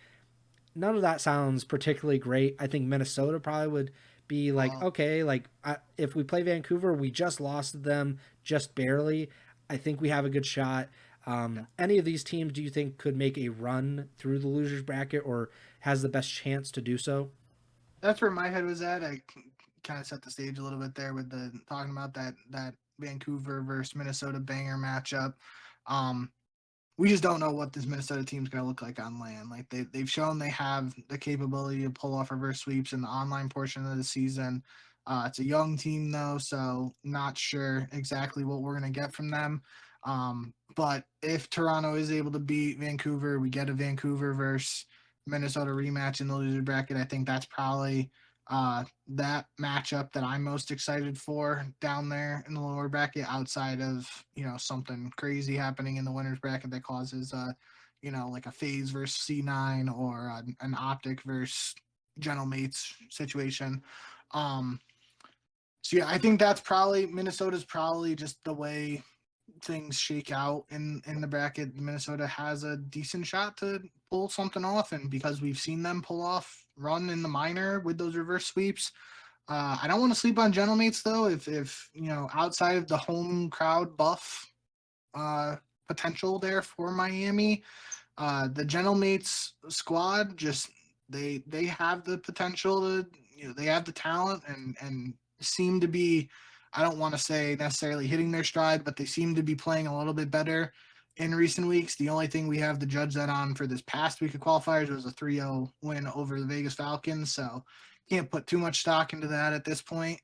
None of that sounds particularly great. I think Minnesota probably would be like, Well, okay, like if we play Vancouver, we just lost to them just barely. I think we have a good shot. yeah. Any of these teams do you think could make a run through the losers bracket or has the best chance to do so? That's where my head was at. I kind of set the stage a little bit there with the talking about that Vancouver versus Minnesota banger matchup. Um, we just don't know what this Minnesota team's going to look like on land. Like they've shown they have the capability to pull off reverse sweeps in the online portion of the season. It's a young team though, so not sure exactly what we're going to get from them. But if Toronto is able to beat Vancouver, we get a Vancouver versus Minnesota rematch in the loser bracket. I think that's probably that matchup that I'm most excited for down there in the lower bracket, outside of something crazy happening in the winners bracket that causes like a phase versus C9 or an optic versus gentle mates situation. Um, so yeah, I think that's probably Minnesota's probably just the way things shake out in the bracket. Minnesota has a decent shot to pull something off, and because we've seen them pull off run in the minor with those reverse sweeps, I don't want to sleep on gentlemates though. If outside of the home crowd buff uh, potential there for Miami, the gentlemates squad just they have the potential to they have the talent and seem to be, I don't want to say necessarily hitting their stride, but they seem to be playing a little bit better in recent weeks. The only thing we have to judge that on for this past week of qualifiers was a 3-0 win over the Vegas Falcons, so can't put too much stock into that at this point.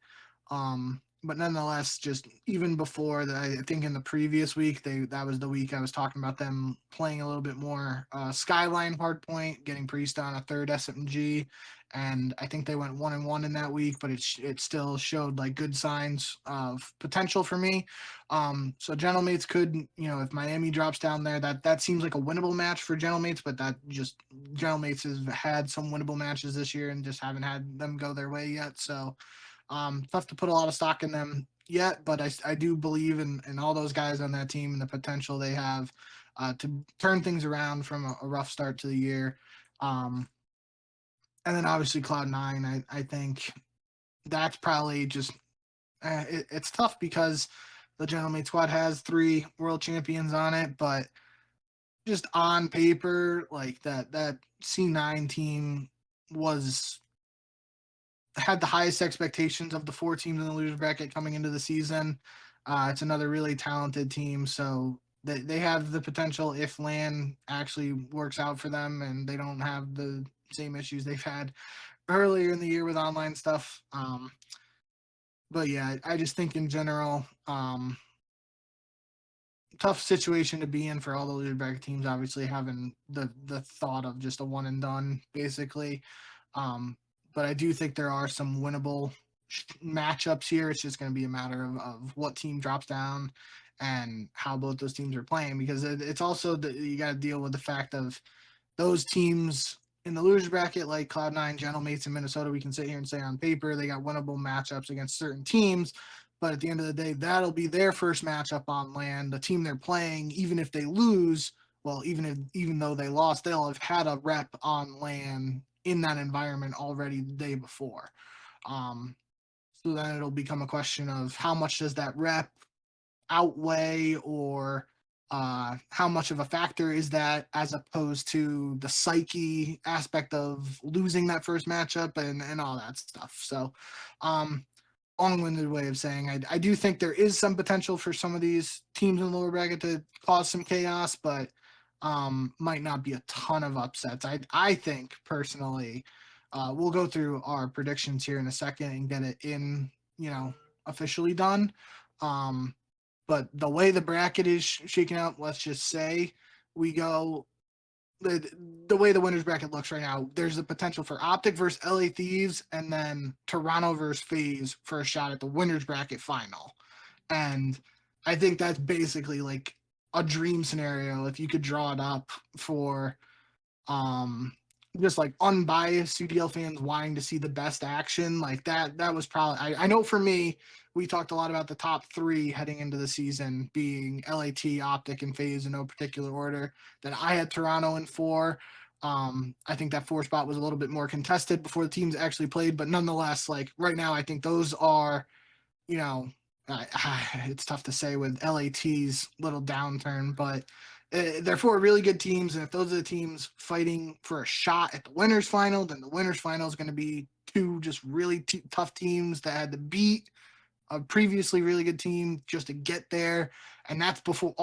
But nonetheless, just even before that, I think in the previous week, that was the week I was talking about them playing a little bit more Skyline hardpoint, getting Priest on a third SMG, and I think they went 1-1 in that week, but it still showed like good signs of potential for me. So Gentlemates could, if Miami drops down there, that seems like a winnable match for Gentlemates, but that just Gentlemates has had some winnable matches this year and just haven't had them go their way yet. So tough to put a lot of stock in them yet, but I do believe in all those guys on that team and the potential they have to turn things around from a rough start to the year. And then obviously Cloud9, I think that's probably just it's tough because the Gentleman Squad has 3 world champions on it, but just on paper, like that C9 team was had the highest expectations of the 4 teams in the losers bracket coming into the season. It's another really talented team, so they have the potential if LAN actually works out for them and they don't have the same issues they've had earlier in the year with online stuff. But yeah, I just think in general, tough situation to be in for all the loser bracket teams. Obviously, having the thought of just a one and done, basically. But I do think there are some winnable matchups here. It's just going to be a matter of what team drops down and how both those teams are playing, because it's also you got to deal with the fact of those teams in the losers bracket, like Cloud9, Gentlemates, and Minnesota. We can sit here and say on paper they got winnable matchups against certain teams, but at the end of the day, that'll be their first matchup on land. The team they're playing, even if they lose, well, even though they lost, they'll have had a rep on land in that environment already the day before. Um, so then it'll become a question of how much does that rep outweigh, or how much of a factor is that, as opposed to the psyche aspect of losing that first matchup and all that stuff. So long-winded way of saying I do think there is some potential for some of these teams in the lower bracket to cause some chaos, but might not be a ton of upsets. I think personally, we'll go through our predictions here in a second and get it in, officially done. But the way the bracket is shaking out, let's just say we go the way the winners bracket looks right now, there's the potential for Optic versus LA Thieves and then Toronto versus FaZe for a shot at the winners bracket final. And I think that's basically like a dream scenario if you could draw it up for just like unbiased CDL fans wanting to see the best action, like that was probably I know for me, we talked a lot about the top three heading into the season being LAT, Optic, and FaZe in no particular order. Then I had Toronto in four. I think that four spot was a little bit more contested before the teams actually played, but nonetheless, like right now, I think those are, you know, it's tough to say with LAT's little downturn, but they're four really good teams. And if those are the teams fighting for a shot at the winners final, then the winners final is going to be two just really tough teams that had to beat a previously really good team just to get there. And that's before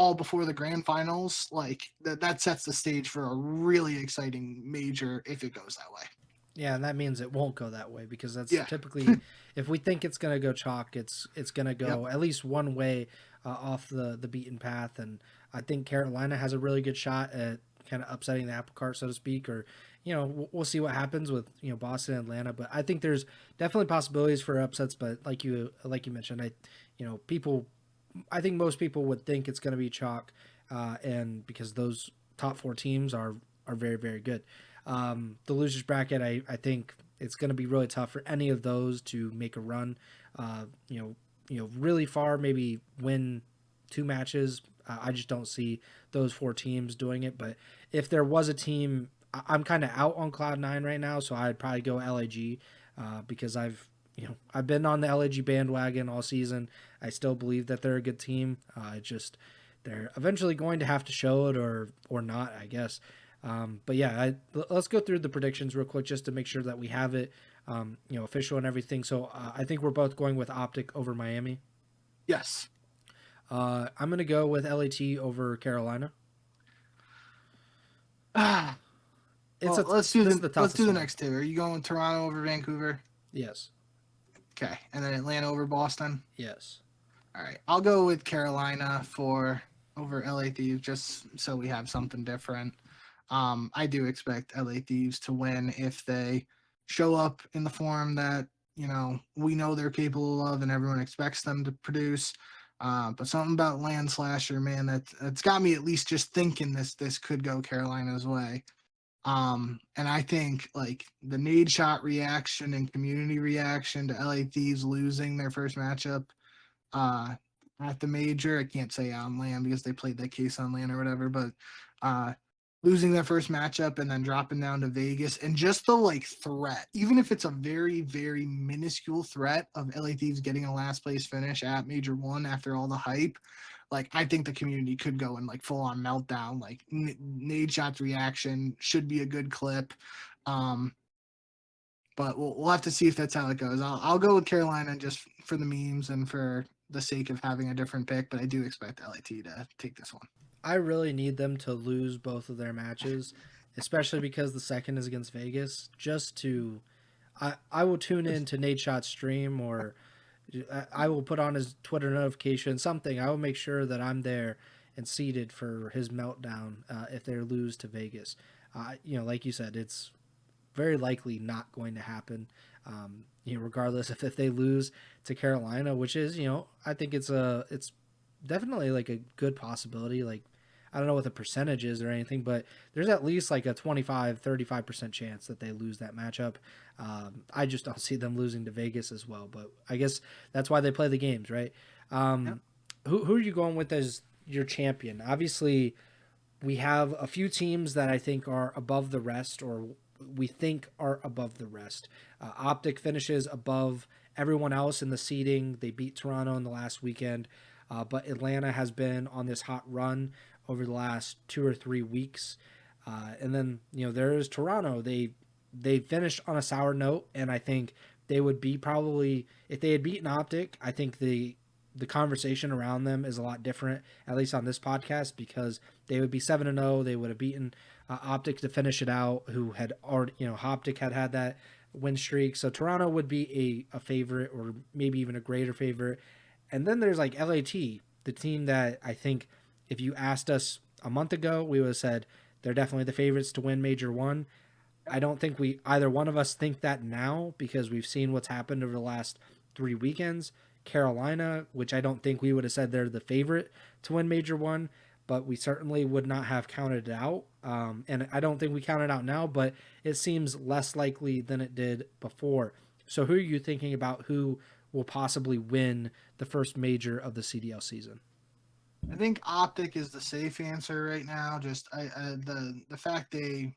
the grand finals. Like that sets the stage for a really exciting major if it goes that way. Yeah, and that means it won't go that way because that's Yeah. typically if we think it's going to go chalk, it's going to Yep. go at least one way off the beaten path. And I think Carolina has a really good shot at kind of upsetting the apple cart, so to speak. Or we'll see what happens with Boston and Atlanta. But I think there's definitely possibilities for upsets. But like you mentioned, I think most people would think it's going to be chalk, and because those top four teams are very very good. The losers bracket, I think it's going to be really tough for any of those to make a run. Really far, maybe win two matches. I just don't see those four teams doing it. But if there was a team, I'm kind of out on Cloud9 right now, so I'd probably go LAG because I've been on the LAG bandwagon all season. I still believe that they're a good team. They're eventually going to have to show it or not, I guess. But yeah, let's go through the predictions real quick just to make sure that we have it, official and everything. So I think we're both going with Optic over Miami. Yes. I'm going to go with LAT over Carolina. Let's do the one. next two. Are you going with Toronto over Vancouver? Yes. Okay, and then Atlanta over Boston. Yes. All right, I'll go with Carolina over LA Thieves just so we have something different. I do expect LA Thieves to win if they show up in the form that we know they're capable of and everyone expects them to produce. But something about Landslasher, man, that's got me at least just thinking this could go Carolina's way. And I think like the nade shot reaction and community reaction to LA Thieves losing their first matchup at the major. I can't say on land because they played that case on land or whatever, but losing their first matchup and then dropping down to Vegas and just the like threat, even if it's a very, very minuscule threat of LA Thieves getting a last place finish at Major 1 after all the hype. Like, I think the community could go in like full on meltdown. Like, nade shots reaction should be a good clip. But we'll have to see if that's how it goes. I'll go with Carolina just for the memes and for the sake of having a different pick, but I do expect LAT to take this one. I really need them to lose both of their matches, especially because the second is against Vegas. I will tune in to Nate Shot's stream or I will put on his Twitter notification, something. I will make sure that I'm there and seated for his meltdown if they lose to Vegas. Like you said, it's very likely not going to happen. Regardless if they lose to Carolina, which is, I think it's definitely like a good possibility. Like, I don't know what the percentage is or anything, but there's at least like a 35% chance that they lose that matchup. I just don't see them losing to Vegas as well, but I guess that's why they play the games, right? Yep. Who are you going with as your champion? Obviously, we have a few teams that I think are above the rest, or we think are above the rest. Optic finishes above everyone else in the seeding. They beat Toronto in the last weekend, but Atlanta has been on this hot run over the last 2 or 3 weeks. And then, there is Toronto. They finished on a sour note, and I think they would be probably, if they had beaten Optic, I think the conversation around them is a lot different, at least on this podcast, because they would be 7-0. They would have beaten Optic to finish it out, who had already, Optic had that win streak. So Toronto would be a favorite, or maybe even a greater favorite. And then there's like LAT, the team that I think if you asked us a month ago, we would have said they're definitely the favorites to win Major 1. I don't think either one of us think that now, because we've seen what's happened over the last 3 weekends. Carolina, which I don't think we would have said they're the favorite to win Major 1. but we certainly would not have counted it out. And I don't think we counted out now, but it seems less likely than it did before. So who are you thinking about who will possibly win the first major of the CDL season? I think Optic is the safe answer right now. Just the fact they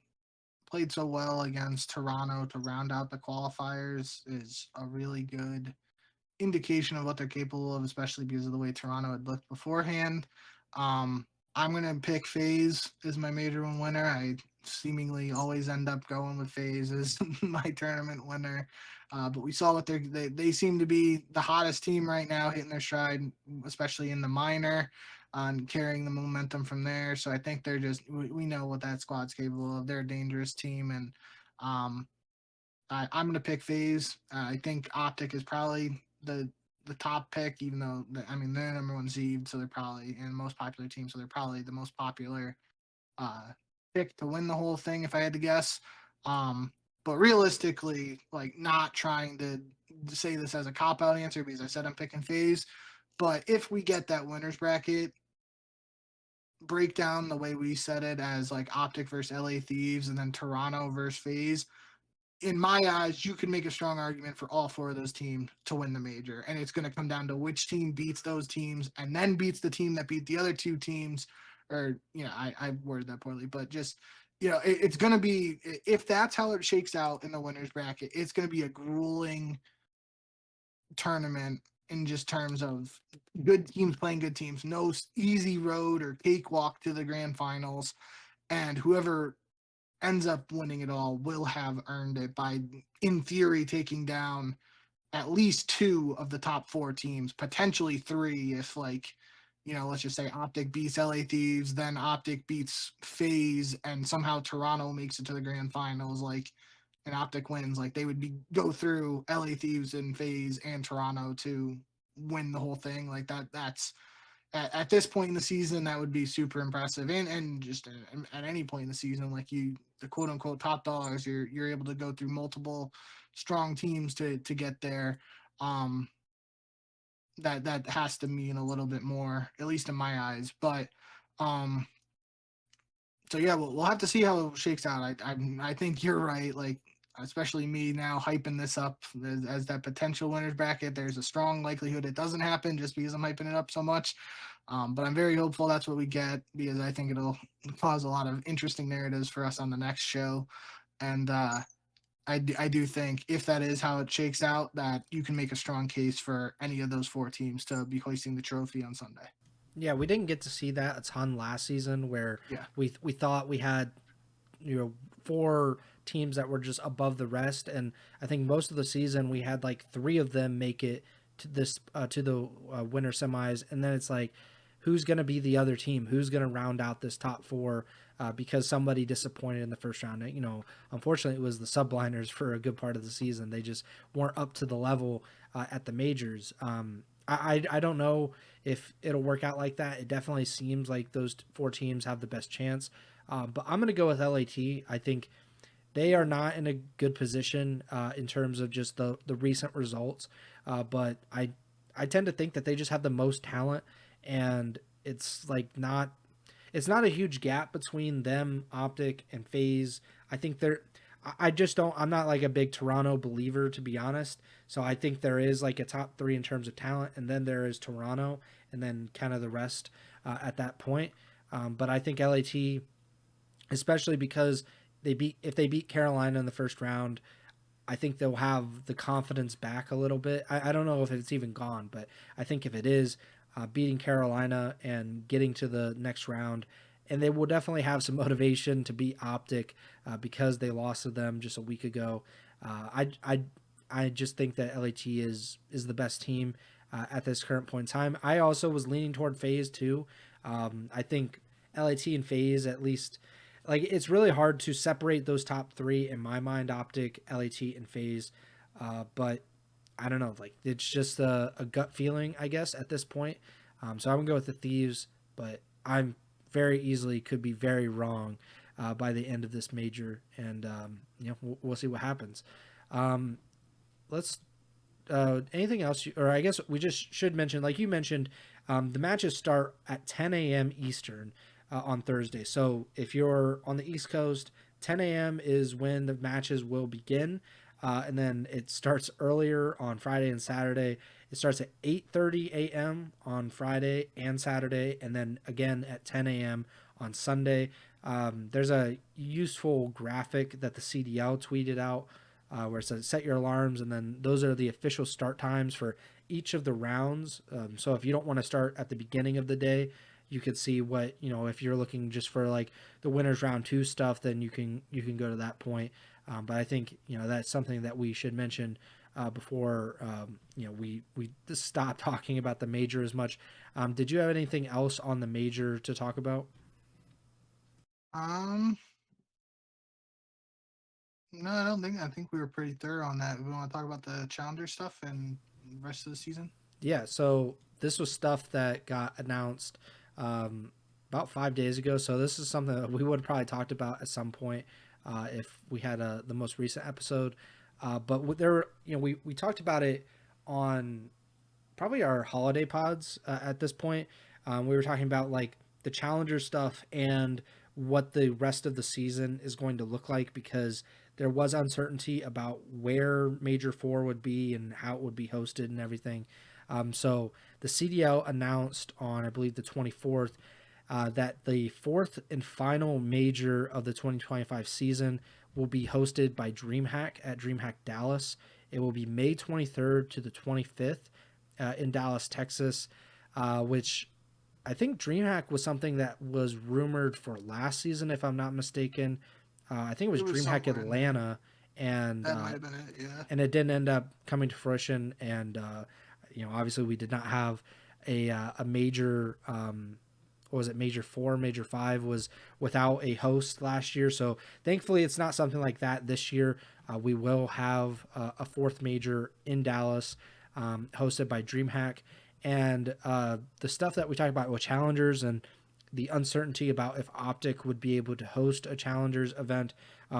played so well against Toronto to round out the qualifiers is a really good indication of what they're capable of, especially because of the way Toronto had looked beforehand. Um, I'm gonna pick FaZe as my major one winner. I seemingly always end up going with FaZe as my tournament winner. But we saw what they seem to be the hottest team right now, hitting their stride, especially in the minor, and carrying the momentum from there. So I think they're just we know what that squad's capable of. They're a dangerous team, and um, I'm going to pick FaZe. I think Optic is probably the top pick, even though I mean they're number one seed, so they're probably and most popular team, so they're probably the most popular uh, pick to win the whole thing, if I had to guess. Um, but realistically, like not trying to say this as a cop out answer because I said I'm picking FaZe, but if we get that winners bracket breakdown the way we said it as like Optic versus LA Thieves and then Toronto versus FaZe, in my eyes, you can make a strong argument for all four of those teams to win the major. And it's going to come down to which team beats those teams and then beats the team that beat the other two teams. Or, I worded that poorly, but just, it's going to be, if that's how it shakes out in the winner's bracket, it's going to be a grueling tournament in just terms of good teams playing good teams. No easy road or cakewalk to the grand finals. And whoever ends up winning it all will have earned it by, in theory, taking down at least two of the top four teams, potentially three if, like, let's just say Optic beats LA Thieves, then Optic beats FaZe, and somehow Toronto makes it to the grand finals, like, and Optic wins, like, they would go through LA Thieves and FaZe and Toronto to win the whole thing. Like, that's at this point in the season, that would be super impressive. And just at any point in the season, like the quote unquote top dollars, you're able to go through multiple strong teams to get there. Um, that has to mean a little bit more, at least in my eyes. But um, so yeah, we'll have to see how it shakes out. I think you're right. Like, especially me now hyping this up as that potential winners bracket. There's a strong likelihood it doesn't happen just because I'm hyping it up so much. But I'm very hopeful that's what we get because I think it'll cause a lot of interesting narratives for us on the next show. And I do think if that is how it shakes out, that you can make a strong case for any of those four teams to be hoisting the trophy on Sunday. Yeah, we didn't get to see that a ton last season where Yeah. we thought we had four teams that were just above the rest, and I think most of the season we had like three of them make it to this to the winter semis, and then it's like who's going to be the other team, who's going to round out this top four, because somebody disappointed in the first round. Unfortunately it was the subliners for a good part of the season. They just weren't up to the level at the majors. I don't know if it'll work out like that. It definitely seems like those four teams have the best chance. But I'm going to go with LAT. I think they are not in a good position in terms of just the recent results. But I tend to think that they just have the most talent, and it's not a huge gap between them, Optic, and FaZe. I think I just don't. I'm not like a big Toronto believer, to be honest. So I think there is like a top three in terms of talent, and then there is Toronto, and then kind of the rest at that point. But I think LAT, especially because if they beat Carolina in the first round, I think they'll have the confidence back a little bit. I don't know if it's even gone, but I think if it is, beating Carolina and getting to the next round, and they will definitely have some motivation to beat Optic because they lost to them just a week ago. I just think that LAT is the best team at this current point in time. I also was leaning toward FaZe too. I think LAT and FaZe, at least, like, it's really hard to separate those top three in my mind: Optic, LAT, and FaZe. But I don't know, like, it's just a gut feeling, I guess, at this point. So I'm gonna go with the Thieves, but I'm very easily could be very wrong by the end of this major, and we'll see what happens. Let's anything else, or I guess we just should mention, like you mentioned, the matches start at 10 a.m. Eastern on Thursday. So if you're on the East Coast, 10 a.m. is when the matches will begin, and then it starts earlier on Friday and Saturday. It starts at 8:30 a.m. on Friday and Saturday, and then again at 10 a.m. on Sunday. There's a useful graphic that the CDL tweeted out where it says set your alarms, and then those are the official start times for each of the rounds. So if you don't want to start at the beginning of the day, you could see what, if you're looking just for like the winners round two stuff, then you can go to that point. But I think that's something that we should mention before we just stop talking about the major as much. Did you have anything else on the major to talk about? Um, no, I don't think. I think we were pretty thorough on that. We want to talk about the Challenger stuff and the rest of the season. Yeah, so this was stuff that got announced about 5 days ago. So this is something that we would have probably talked about at some point if we had the most recent episode. But there, we talked about it on probably our holiday pods at this point. We were talking about like the Challenger stuff and what the rest of the season is going to look like because there was uncertainty about where Major 4 would be and how it would be hosted and everything. So the CDL announced on, I believe, the 24th that the fourth and final major of the 2025 season will be hosted by DreamHack at DreamHack Dallas. It will be May 23rd to the 25th in Dallas, Texas, which I think DreamHack was something that was rumored for last season, if I'm not mistaken. I think it was It was DreamHack somewhere in there. Atlanta, and That might have been it. Yeah. and it didn't end up coming to fruition. And obviously, we did not have a major. What was it? Major 4, Major 5 was without a host last year. So thankfully, it's not something like that this year. We will have a fourth major in Dallas, hosted by DreamHack, and the stuff that we talked about with challengers and the uncertainty about if Optic would be able to host a challengers event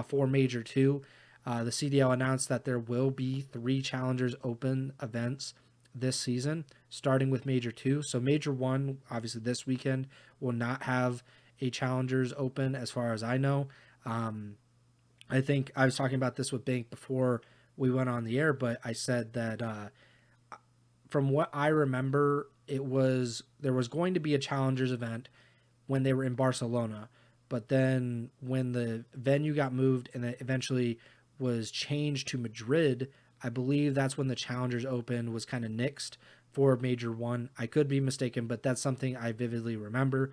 for Major 2. The CDL announced that there will be 3 challengers open events this season, starting with Major 2. So Major 1, obviously this weekend, will not have a challengers open as far as I know. I think I was talking about this with Bank before we went on the air, but I said that from what I remember, there was going to be a challengers event when they were in Barcelona, but then when the venue got moved and it eventually was changed to Madrid, I believe that's when the Challengers Open was kind of nixed for Major 1. I could be mistaken, but that's something I vividly remember.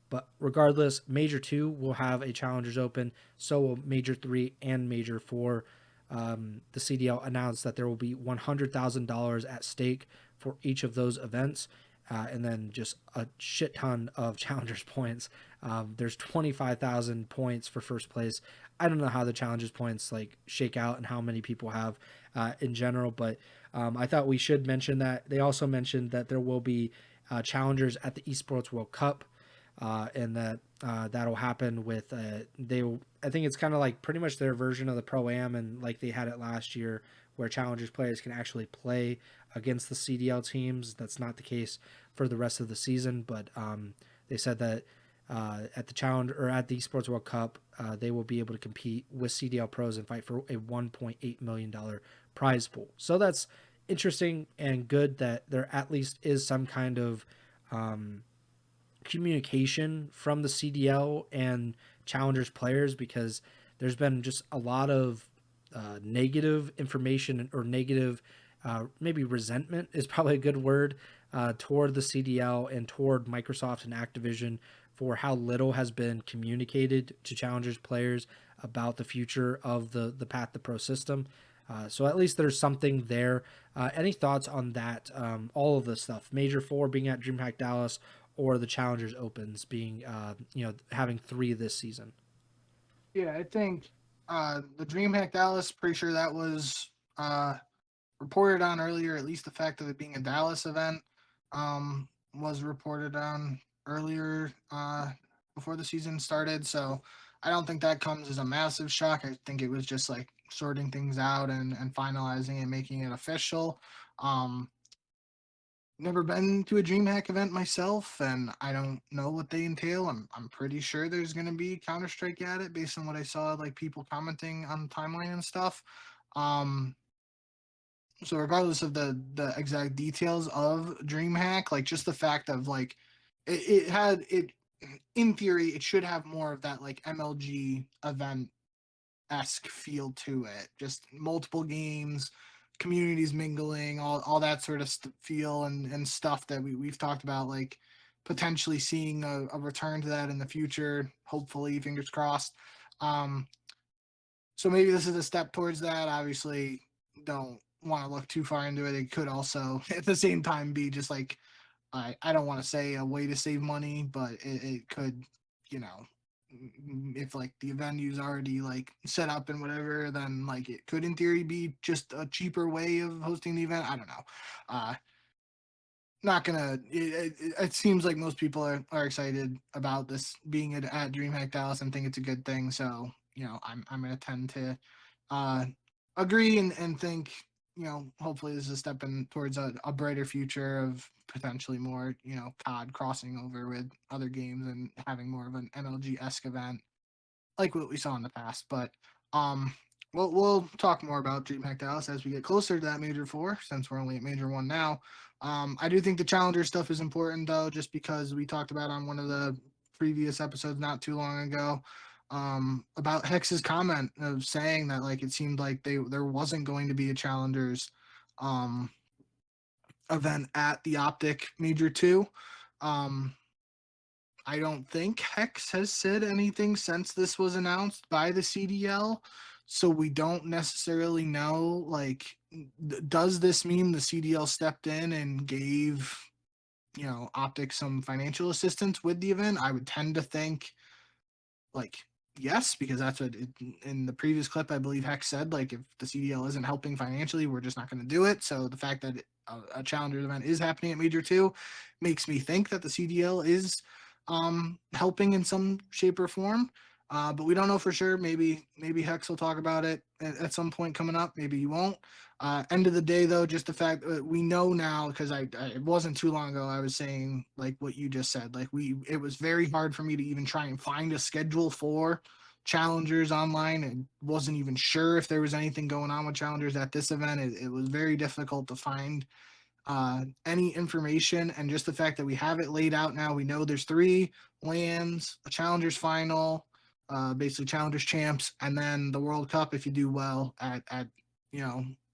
But regardless, Major 2 will have a Challengers Open, so will Major 3 and Major 4. The CDL announced that there will be $100,000 at stake for each of those events. And then just a shit ton of challengers points. There's 25,000 points for first place. I don't know how the challengers points like shake out and how many people have in general, but I thought we should mention that. They also mentioned that there will be challengers at the Esports World Cup, and that that'll happen with I think it's kind of like pretty much their version of the Pro Am, and like they had it last year, where challengers players can actually play against the CDL teams. That's not the case for the rest of the season, but they said that at the challenge or at the Esports World Cup, they will be able to compete with CDL pros and fight for a $1.8 million prize pool. So that's interesting and good that there at least is some kind of communication from the CDL and challengers players, because there's been just a lot of negative information or negative maybe resentment is probably a good word toward the CDL and toward Microsoft and Activision for how little has been communicated to challengers players about the future of the Path to Pro system. So at least there's something there. Any thoughts on that? All of this stuff, Major 4 being at DreamHack Dallas, or the Challengers Opens being, having 3 this season. Yeah, I think the DreamHack Dallas, pretty sure that was reported on earlier. At least the fact of it being a Dallas event was reported on earlier before the season started. So I don't think that comes as a massive shock. I think it was just like sorting things out and finalizing and making it official. Um, Never been to a DreamHack event myself, and I don't know what they entail. I'm pretty sure there's going to be Counter Strike at it based on what I saw, like people commenting on the timeline and stuff. Um, so regardless of the exact details of DreamHack, like just the fact of like it had it in theory it should have more of that like MLG event esque feel to it. Just multiple games, communities mingling, all that sort of feel and stuff that we've talked about, like potentially seeing a return to that in the future. Hopefully, fingers crossed. Um, so maybe this is a step towards that. Obviously, don't want to look too far into it. It could also at the same time be just like I don't want to say a way to save money, but it could, you know, if like the venue's already like set up and whatever, then like it could in theory be just a cheaper way of hosting the event. I don't know. Not gonna. It seems like most people are excited about this being at DreamHack Dallas and think it's a good thing. So I'm gonna tend to uh, agree and think hopefully this is a step in towards a brighter future of potentially more COD crossing over with other games and having more of an MLG esque event like what we saw in the past. But um, we'll talk more about DreamHack Dallas as we get closer to that Major 4, since we're only at Major 1 now. I do think the Challenger stuff is important, though, just because we talked about on one of the previous episodes not too long ago about Hex's comment of saying that like it seemed like there wasn't going to be a Challengers um, event at the Optic Major 2. I don't think Hex has said anything since this was announced by the CDL. So we don't necessarily know, like, does this mean the CDL stepped in and gave, Optic some financial assistance with the event? I would tend to think, like, yes, because that's what in the previous clip, I believe Hex said, like, if the CDL isn't helping financially, we're just not going to do it. So the fact that a Challengers event is happening at Major 2 makes me think that the CDL is helping in some shape or form. But we don't know for sure. Maybe Hex will talk about it at some point coming up. Maybe he won't. End of the day, though, just the fact that we know now, because it wasn't too long ago I was saying like what you just said. Like it was very hard for me to even try and find a schedule for Challengers online, and wasn't even sure if there was anything going on with Challengers at this event. It was very difficult to find any information, and just the fact that we have it laid out now. We know there's 3 lands, a Challengers final, basically Challengers champs, and then the World Cup if you do well at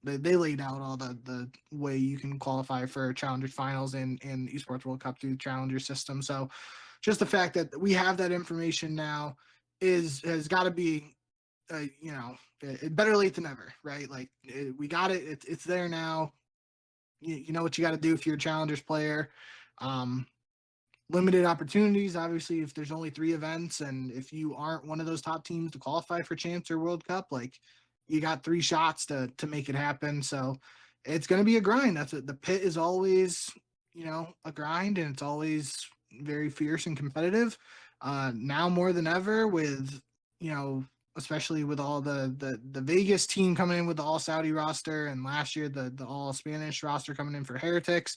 they laid out all the way you can qualify for Challengers finals and Esports World Cup through the Challenger system. So just the fact that we have that information now has got to be better late than never, right? Like we got it. It's there now. You know what you got to do if you're a Challengers player. Um, Limited opportunities, obviously, if there's only 3 events, and if you aren't one of those top teams to qualify for Champs or World Cup, like you got 3 shots to make it happen. So it's going to be a grind. That's what the pit is always, a grind, and it's always very fierce and competitive. Now more than ever, with especially with all the Vegas team coming in with the all Saudi roster, and last year the all Spanish roster coming in for Heretics.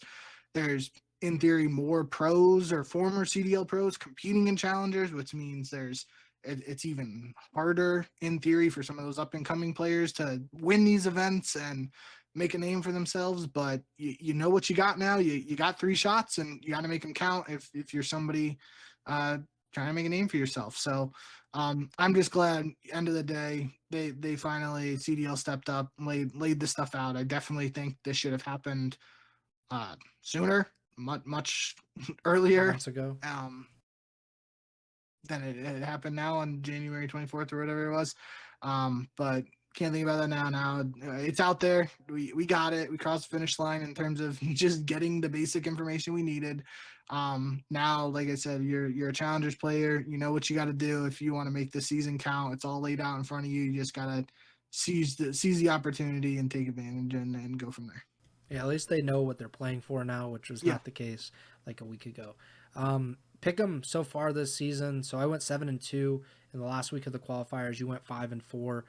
There's in theory more pros or former CDL pros competing in Challengers, which means it's even harder in theory for some of those up and coming players to win these events and make a name for themselves. But you know what you got now. You got 3 shots, and you got to make them count if you're somebody trying to make a name for yourself. So I'm just glad end of the day they finally CDL stepped up and laid this stuff out. I definitely think this should have happened sooner, much earlier Months ago. than it happened now on January 24th or whatever it was. But can't think about that now. Now it's out there. We got it. We crossed the finish line in terms of just getting the basic information we needed. Now, like I said, you're a Challengers player. You know what you got to do if you want to make the season count. It's all laid out in front of you. You just gotta seize the opportunity and take advantage and go from there. Yeah, at least they know what they're playing for now, which was not the case like a week ago. Pick 'em so far this season. So I went 7-2 in the last week of the qualifiers. You went 5-4.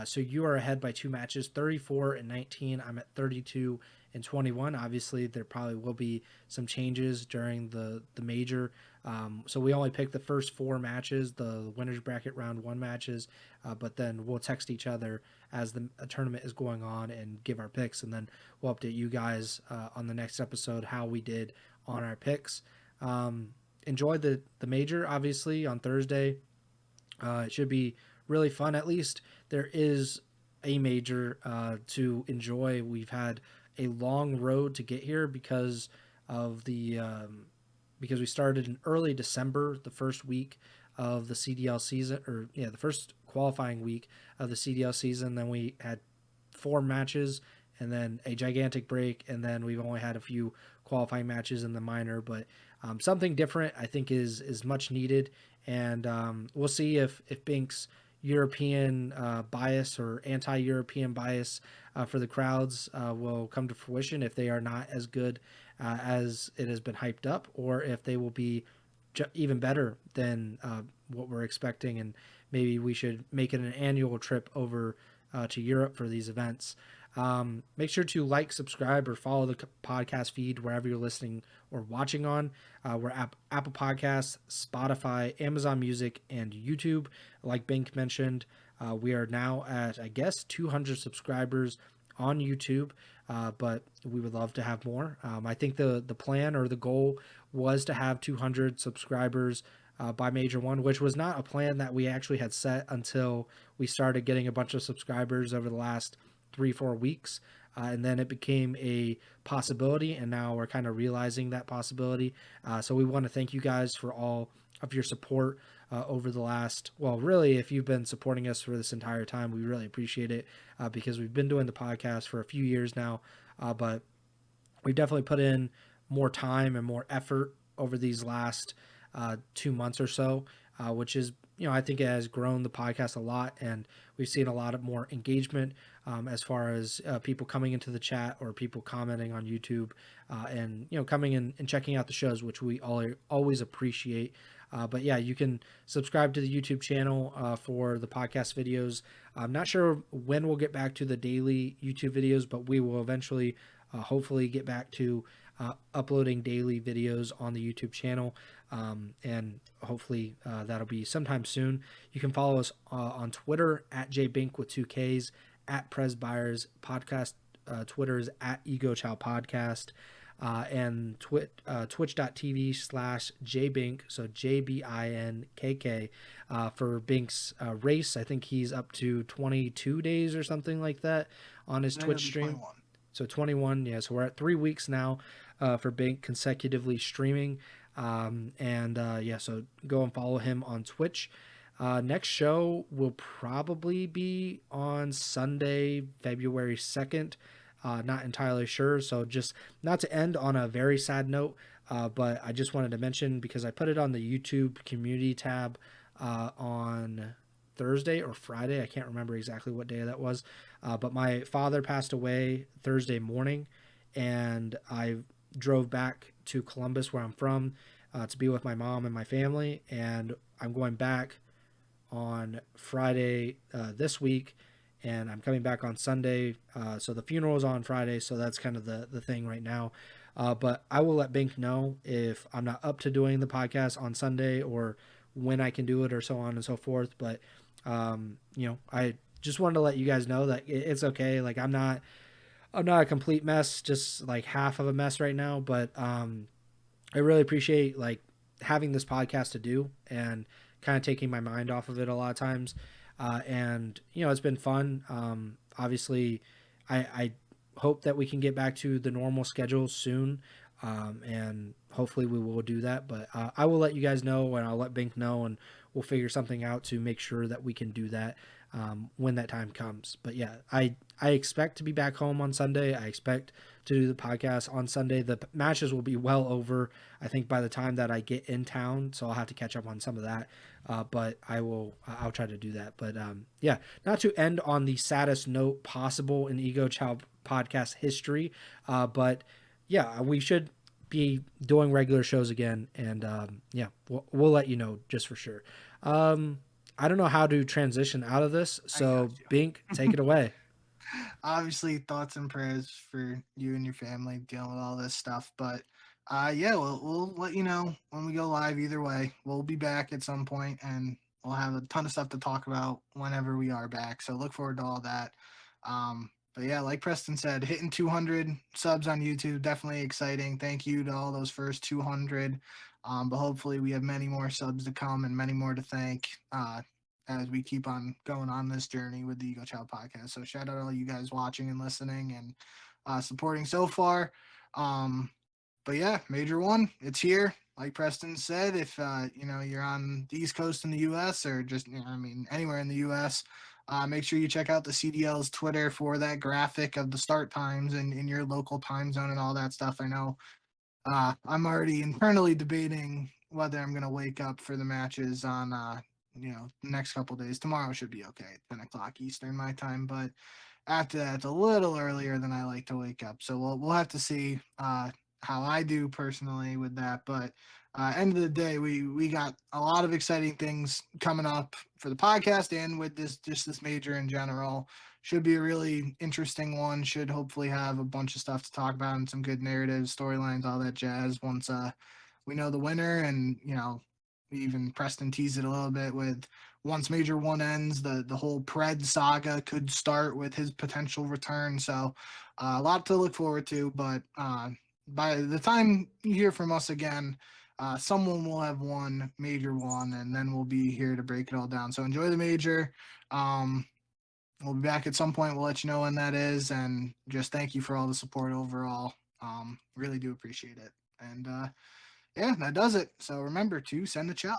So you are ahead by 2 matches, 34-19. I'm at 32-21. Obviously, there probably will be some changes during the major. So we only picked the first 4 matches, the winners bracket round 1 matches, but then we'll text each other as the tournament is going on and give our picks, and then we'll update you guys on the next episode how we did on our picks. Enjoy the major, obviously, on Thursday. It should be really fun. At least there is a major to enjoy. We've had a long road to get here because of because we started in early December, the first week of the CDL season, or the first qualifying week of the CDL season. Then we had 4 matches and then a gigantic break, and then we've only had a few qualifying matches in the minor. But something different, I think, is much needed, and we'll see if Bink's European bias or anti-European bias for the crowds will come to fruition, if they are not as good as it has been hyped up, or if they will be even better than what we're expecting, and maybe we should make it an annual trip over to Europe for these events. Make sure to like, subscribe, or follow the podcast feed wherever you're listening or watching on. We're Apple Podcasts, Spotify, Amazon Music, and YouTube. Like Bink mentioned, we are now at, I guess, 200 subscribers on YouTube, but we would love to have more. I think the plan or the goal was to have 200 subscribers by Major 1, which was not a plan that we actually had set until we started getting a bunch of subscribers over the last 3-4 weeks, and then it became a possibility, and now we're kind of realizing that possibility. So we want to thank you guys for all of your support over the last, well, really, if you've been supporting us for this entire time, we really appreciate it, because we've been doing the podcast for a few years now, but we've definitely put in more time and more effort over these last 2 months or so, which is, I think it has grown the podcast a lot, and we've seen a lot of more engagement as far as people coming into the chat or people commenting on YouTube, and coming in and checking out the shows, which we always appreciate. But yeah, you can subscribe to the YouTube channel for the podcast videos. I'm not sure when we'll get back to the daily YouTube videos, but we will eventually hopefully get back to uploading daily videos on the YouTube channel, and hopefully that'll be sometime soon. You can follow us on Twitter at jbink with 2 Ks, at Pres Byers podcast. Twitter is at Ego Chall Podcast, and twitch.tv/jbink, so JBINKK, for Bink's race. I think he's up to 22 days or something like that on his Twitch stream. 21. So 21, yeah. So we're at 3 weeks now for Bink consecutively streaming. So go and follow him on Twitch. Next show will probably be on Sunday, February 2nd. Not entirely sure. So just not to end on a very sad note, but I just wanted to mention, because I put it on the YouTube community tab on Thursday or Friday. I can't remember exactly what day that was. But my father passed away Thursday morning, and I drove back to Columbus, where I'm from, to be with my mom and my family. And I'm going back on Friday this week, and I'm coming back on Sunday. So the funeral is on Friday, so that's kind of the thing right now. But I will let Bink know if I'm not up to doing the podcast on Sunday, or when I can do it, or so on and so forth. But I just wanted to let you guys know that it's okay. Like, I'm not a complete mess, just like half of a mess right now. But I really appreciate like having this podcast to do, and kind of taking my mind off of it a lot of times. And it's been fun. Obviously, I hope that we can get back to the normal schedule soon, and hopefully we will do that. But I will let you guys know, and I'll let Bink know, and we'll figure something out to make sure that we can do that when that time comes. But yeah, I expect to be back home on Sunday. I expect to do the podcast on Sunday. The matches will be well over, I think, by the time that I get in town, so I'll have to catch up on some of that. But I'll try to do that. But yeah, not to end on the saddest note possible in Ego Chall Podcast history, but yeah, we should be doing regular shows again, and we'll let you know just for sure. I don't know how to transition out of this. I got So, Bink, you. take it away. Obviously, thoughts and prayers for you and your family dealing with all this stuff. But yeah, we'll let you know when we go live. Either way, we'll be back at some point, and we'll have a ton of stuff to talk about whenever we are back. So look forward to all that. But yeah, like Preston said, hitting 200 subs on YouTube, definitely exciting. Thank you to all those first 200. But hopefully, we have many more subs to come and many more to thank. As we keep on going on this journey with the Ego Chall Podcast. So shout out to all you guys watching and listening and supporting so far. Um, but yeah, Major One, it's here. Like Preston said, if you're on the East Coast in the U.S. or just anywhere in the U.S., make sure you check out the CDL's Twitter for that graphic of the start times and in your local time zone and all that stuff. I know I'm already internally debating whether I'm gonna wake up for the matches on the next couple days. Tomorrow should be okay, 10 o'clock Eastern my time, but after that, it's a little earlier than I like to wake up. So we'll have to see how I do personally with that. But end of the day, we got a lot of exciting things coming up for the podcast and with this major in general. Should be a really interesting one. Should hopefully have a bunch of stuff to talk about and some good narratives, storylines, all that jazz. Once we know the winner, and even Preston teased it a little bit with once Major One ends, the whole Pred saga could start with his potential return. So a lot to look forward to. But by the time you hear from us again, someone will have won Major One, and then we'll be here to break it all down. So enjoy the Major. We'll be back at some point. We'll let you know when that is, and just thank you for all the support overall. Really do appreciate it. And yeah, that does it. So remember to send the chow.